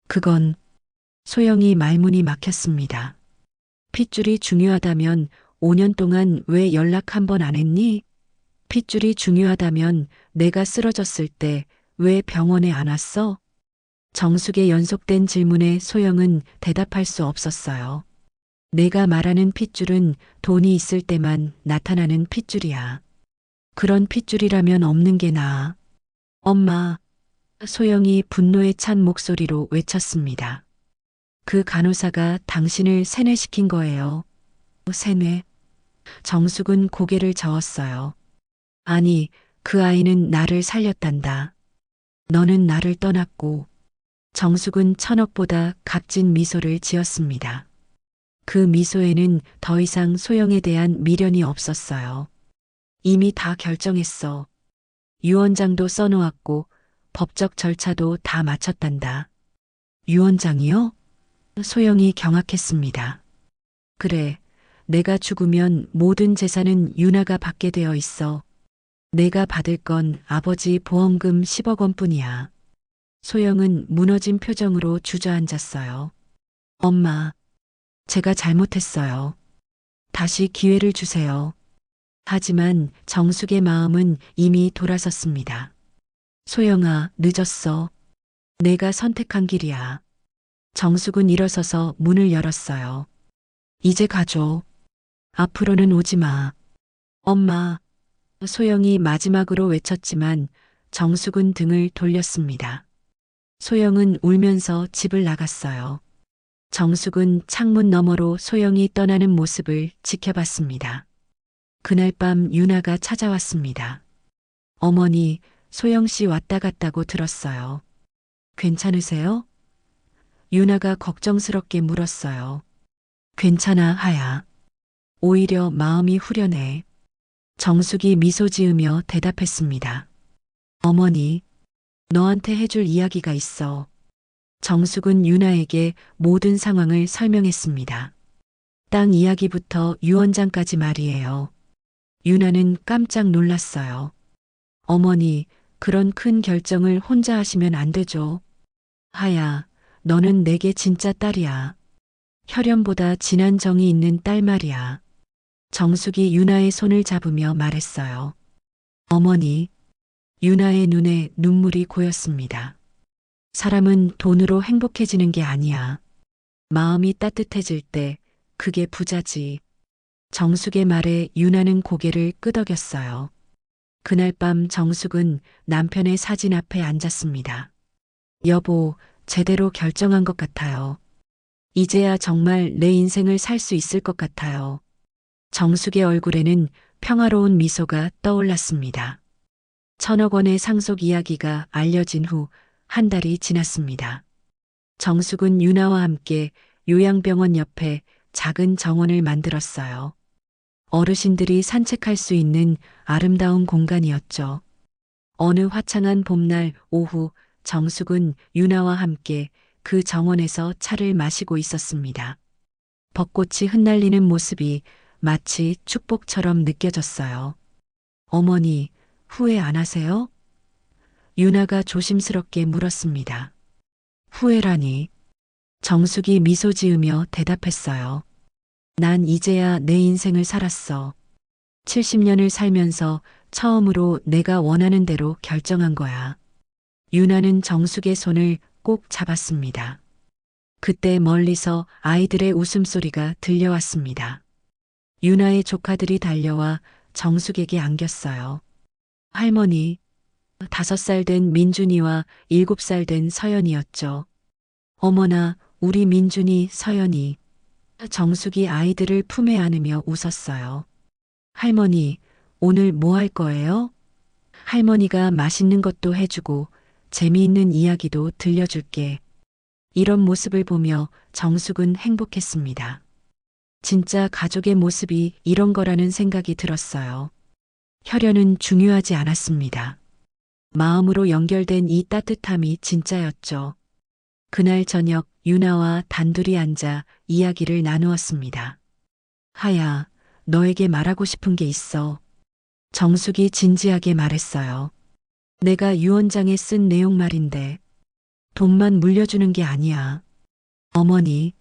그건 소영이 말문이 막혔습니다. 핏줄이 중요하다면 5년 동안 왜 연락 한 번 안 했니? 핏줄이 중요하다면 내가 쓰러졌을 때 왜 병원에 안 왔어? 정숙의 연속된 질문에 소영은 대답할 수 없었어요. 내가 말하는 핏줄은 돈이 있을 때만 나타나는 핏줄이야. 그런 핏줄이라면 없는 게 나아. 엄마, 소영이 분노에 찬 목소리로 외쳤습니다. 그 간호사가 당신을 세뇌시킨 거예요. 세뇌? 정숙은 고개를 저었어요. 아니, 그 아이는 나를 살렸단다. 너는 나를 떠났고. 정숙은 1,000억보다 값진 미소를 지었습니다. 그 미소에는 더 이상 소영에 대한 미련이 없었어요. 이미 다 결정했어. 유언장도 써놓았고 법적 절차도 다 마쳤단다. 유언장이요? 소영이 경악했습니다. 그래, 내가 죽으면 모든 재산은 유나가 받게 되어 있어. 내가 받을 건 아버지 보험금 10억 원뿐이야. 소영은 무너진 표정으로 주저앉았어요. 엄마, 제가 잘못했어요. 다시 기회를 주세요. 하지만 정숙의 마음은 이미 돌아섰습니다. 소영아, 늦었어. 내가 선택한 길이야. 정숙은 일어서서 문을 열었어요. 이제 가줘. 앞으로는 오지 마. 엄마. 소영이 마지막으로 외쳤지만 정숙은 등을 돌렸습니다. 소영은 울면서 집을 나갔어요. 정숙은 창문 너머로 소영이 떠나는 모습을 지켜봤습니다. 그날 밤 유나가 찾아왔습니다. 어머니, 소영 씨 왔다 갔다고 들었어요. 괜찮으세요? 유나가 걱정스럽게 물었어요. 괜찮아, 하야. 오히려 마음이 후련해. 정숙이 미소 지으며 대답했습니다. 어머니, 너한테 해줄 이야기가 있어. 정숙은 유나에게 모든 상황을 설명했습니다. 땅 이야기부터 유언장까지 말이에요. 유나는 깜짝 놀랐어요. 어머니, 그런 큰 결정을 혼자 하시면 안 되죠. 하야, 너는 내게 진짜 딸이야. 혈연보다 진한 정이 있는 딸 말이야. 정숙이 유나의 손을 잡으며 말했어요. 어머니, 유나의 눈에 눈물이 고였습니다. 사람은 돈으로 행복해지는 게 아니야. 마음이 따뜻해질 때 그게 부자지. 정숙의 말에 유나는 고개를 끄덕였어요. 그날 밤 정숙은 남편의 사진 앞에 앉았습니다. 여보, 제대로 결정한 것 같아요. 이제야 정말 내 인생을 살 수 있을 것 같아요. 정숙의 얼굴에는 평화로운 미소가 떠올랐습니다. 1,000억 원의 상속 이야기가 알려진 후 한 달이 지났습니다. 정숙은 유나와 함께 요양병원 옆에 작은 정원을 만들었어요. 어르신들이 산책할 수 있는 아름다운 공간이었죠. 어느 화창한 봄날 오후 정숙은 유나와 함께 그 정원에서 차를 마시고 있었습니다. 벚꽃이 흩날리는 모습이 마치 축복처럼 느껴졌어요. 어머니, 후회 안 하세요? 유나가 조심스럽게 물었습니다. 후회라니. 정숙이 미소 지으며 대답했어요. 난 이제야 내 인생을 살았어. 70년을 살면서 처음으로 내가 원하는 대로 결정한 거야. 유나는 정숙의 손을 꼭 잡았습니다. 그때 멀리서 아이들의 웃음소리가 들려왔습니다. 유나의 조카들이 달려와 정숙에게 안겼어요. 할머니, 5살 된 민준이와 7살 된 서연이었죠. 어머나, 우리 민준이, 서연이. 정숙이 아이들을 품에 안으며 웃었어요. 할머니, 오늘 뭐 할 거예요? 할머니가 맛있는 것도 해주고 재미있는 이야기도 들려줄게. 이런 모습을 보며 정숙은 행복했습니다. 진짜 가족의 모습이 이런 거라는 생각이 들었어요. 혈연은 중요하지 않았습니다. 마음으로 연결된 이 따뜻함이 진짜였죠. 그날 저녁 유나와 단둘이 앉아 이야기를 나누었습니다. 하야, 너에게 말하고 싶은 게 있어. 정숙이 진지하게 말했어요. 내가 유언장에 쓴 내용 말인데 돈만 물려주는 게 아니야. 어머니,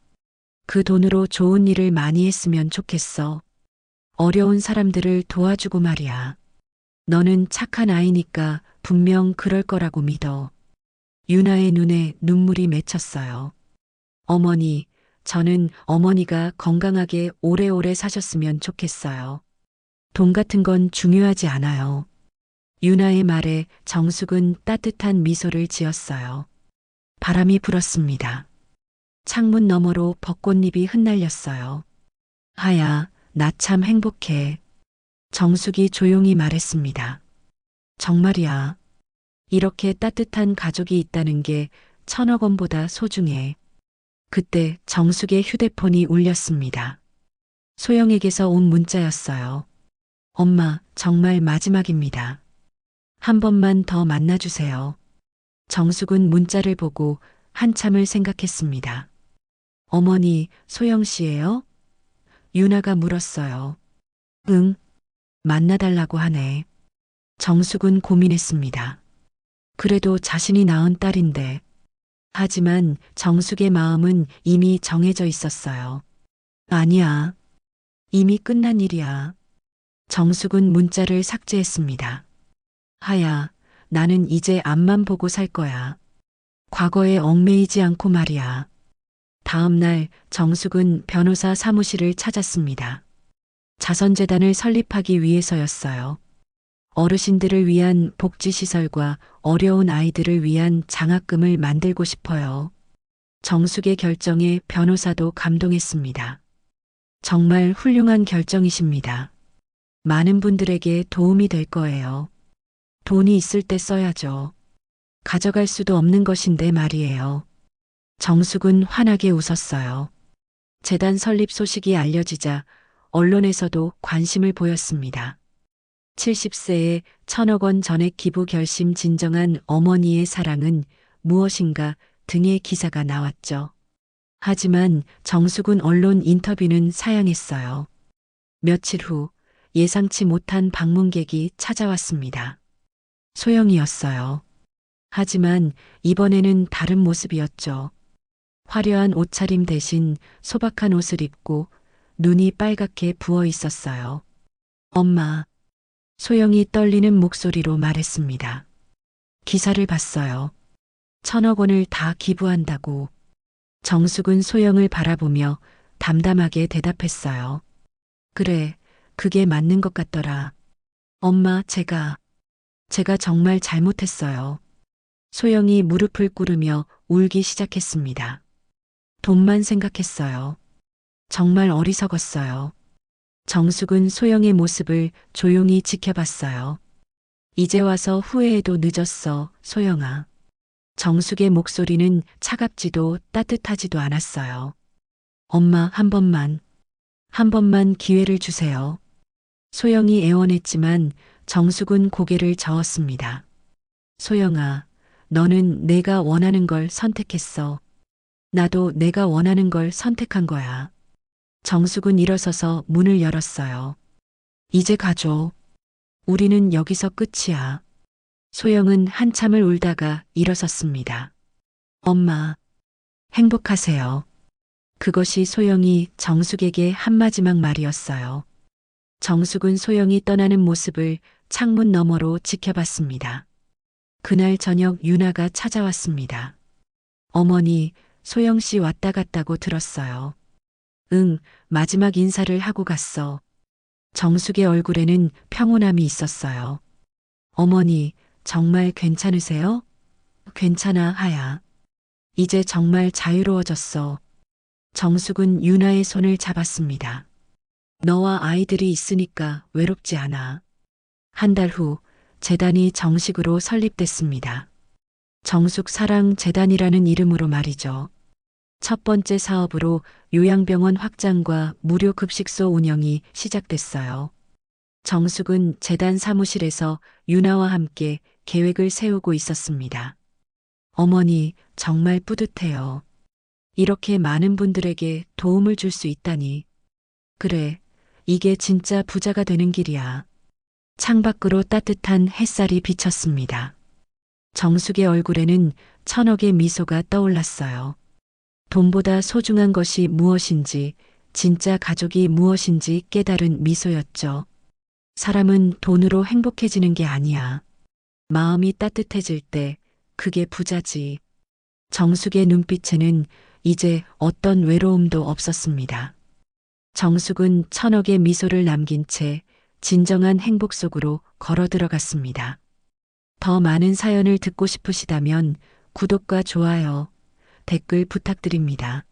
그 돈으로 좋은 일을 많이 했으면 좋겠어. 어려운 사람들을 도와주고 말이야. 너는 착한 아이니까 분명 그럴 거라고 믿어. 유나의 눈에 눈물이 맺혔어요. 어머니, 저는 어머니가 건강하게 오래오래 사셨으면 좋겠어요. 돈 같은 건 중요하지 않아요. 유나의 말에 정숙은 따뜻한 미소를 지었어요. 바람이 불었습니다. 창문 너머로 벚꽃잎이 흩날렸어요. 하야, 나 참 행복해. 정숙이 조용히 말했습니다. 정말이야. 이렇게 따뜻한 가족이 있다는 게 1,000억 원보다 소중해. 그때 정숙의 휴대폰이 울렸습니다. 소영에게서 온 문자였어요. 엄마, 정말 마지막입니다. 한 번만 더 만나주세요. 정숙은 문자를 보고 한참을 생각했습니다. 어머니, 소영 씨예요? 유나가 물었어요. 응, 만나달라고 하네. 정숙은 고민했습니다. 그래도 자신이 낳은 딸인데. 하지만 정숙의 마음은 이미 정해져 있었어요. 아니야. 이미 끝난 일이야. 정숙은 문자를 삭제했습니다. 하야, 나는 이제 앞만 보고 살 거야. 과거에 얽매이지 않고 말이야. 다음 날 정숙은 변호사 사무실을 찾았습니다. 자선재단을 설립하기 위해서였어요. 어르신들을 위한 복지시설과 어려운 아이들을 위한 장학금을 만들고 싶어요. 정숙의 결정에 변호사도 감동했습니다. 정말 훌륭한 결정이십니다. 많은 분들에게 도움이 될 거예요. 돈이 있을 때 써야죠. 가져갈 수도 없는 것인데 말이에요. 정숙은 환하게 웃었어요. 재단 설립 소식이 알려지자 언론에서도 관심을 보였습니다. 70세에 1,000억 원 전액 기부 결심 진정한 어머니의 사랑은 무엇인가 등의 기사가 나왔죠. 하지만 정숙은 언론 인터뷰는 사양했어요. 며칠 후 예상치 못한 방문객이 찾아왔습니다. 소영이었어요. 하지만 이번에는 다른 모습이었죠. 화려한 옷차림 대신 소박한 옷을 입고 눈이 빨갛게 부어 있었어요. 엄마, 소영이 떨리는 목소리로 말했습니다. 기사를 봤어요. 1,000억 원을 다 기부한다고. 정숙은 소영을 바라보며 담담하게 대답했어요. 그래, 그게 맞는 것 같더라. 엄마, 제가 정말 잘못했어요. 소영이 무릎을 꿇으며 울기 시작했습니다. 돈만 생각했어요. 정말 어리석었어요. 정숙은 소영의 모습을 조용히 지켜봤어요. 이제 와서 후회해도 늦었어, 소영아. 정숙의 목소리는 차갑지도 따뜻하지도 않았어요. 엄마, 한 번만 기회를 주세요. 소영이 애원했지만 정숙은 고개를 저었습니다. 소영아, 너는 내가 원하는 걸 선택했어. 나도 내가 원하는 걸 선택한 거야. 정숙은 일어서서 문을 열었어요. 이제 가줘. 우리는 여기서 끝이야. 소영은 한참을 울다가 일어섰습니다. 엄마, 행복하세요. 그것이 소영이 정숙에게 한 마지막 말이었어요. 정숙은 소영이 떠나는 모습을 창문 너머로 지켜봤습니다. 그날 저녁 유나가 찾아왔습니다. 어머니, 소영 씨 왔다 갔다고 들었어요. 응, 마지막 인사를 하고 갔어. 정숙의 얼굴에는 평온함이 있었어요. 어머니, 정말 괜찮으세요? 괜찮아, 하야. 이제 정말 자유로워졌어. 정숙은 유나의 손을 잡았습니다. 너와 아이들이 있으니까 외롭지 않아. 한 달 후 재단이 정식으로 설립됐습니다. 정숙 사랑 재단이라는 이름으로 말이죠. 첫 번째 사업으로 요양병원 확장과 무료 급식소 운영이 시작됐어요. 정숙은 재단 사무실에서 유나와 함께 계획을 세우고 있었습니다. 어머니, 정말 뿌듯해요. 이렇게 많은 분들에게 도움을 줄 수 있다니. 그래, 이게 진짜 부자가 되는 길이야. 창밖으로 따뜻한 햇살이 비쳤습니다. 정숙의 얼굴에는 천억의 미소가 떠올랐어요. 돈보다 소중한 것이 무엇인지, 진짜 가족이 무엇인지 깨달은 미소였죠. 사람은 돈으로 행복해지는 게 아니야. 마음이 따뜻해질 때 그게 부자지. 정숙의 눈빛에는 이제 어떤 외로움도 없었습니다. 정숙은 천억의 미소를 남긴 채 진정한 행복 속으로 걸어 들어갔습니다. 더 많은 사연을 듣고 싶으시다면 구독과 좋아요, 댓글 부탁드립니다.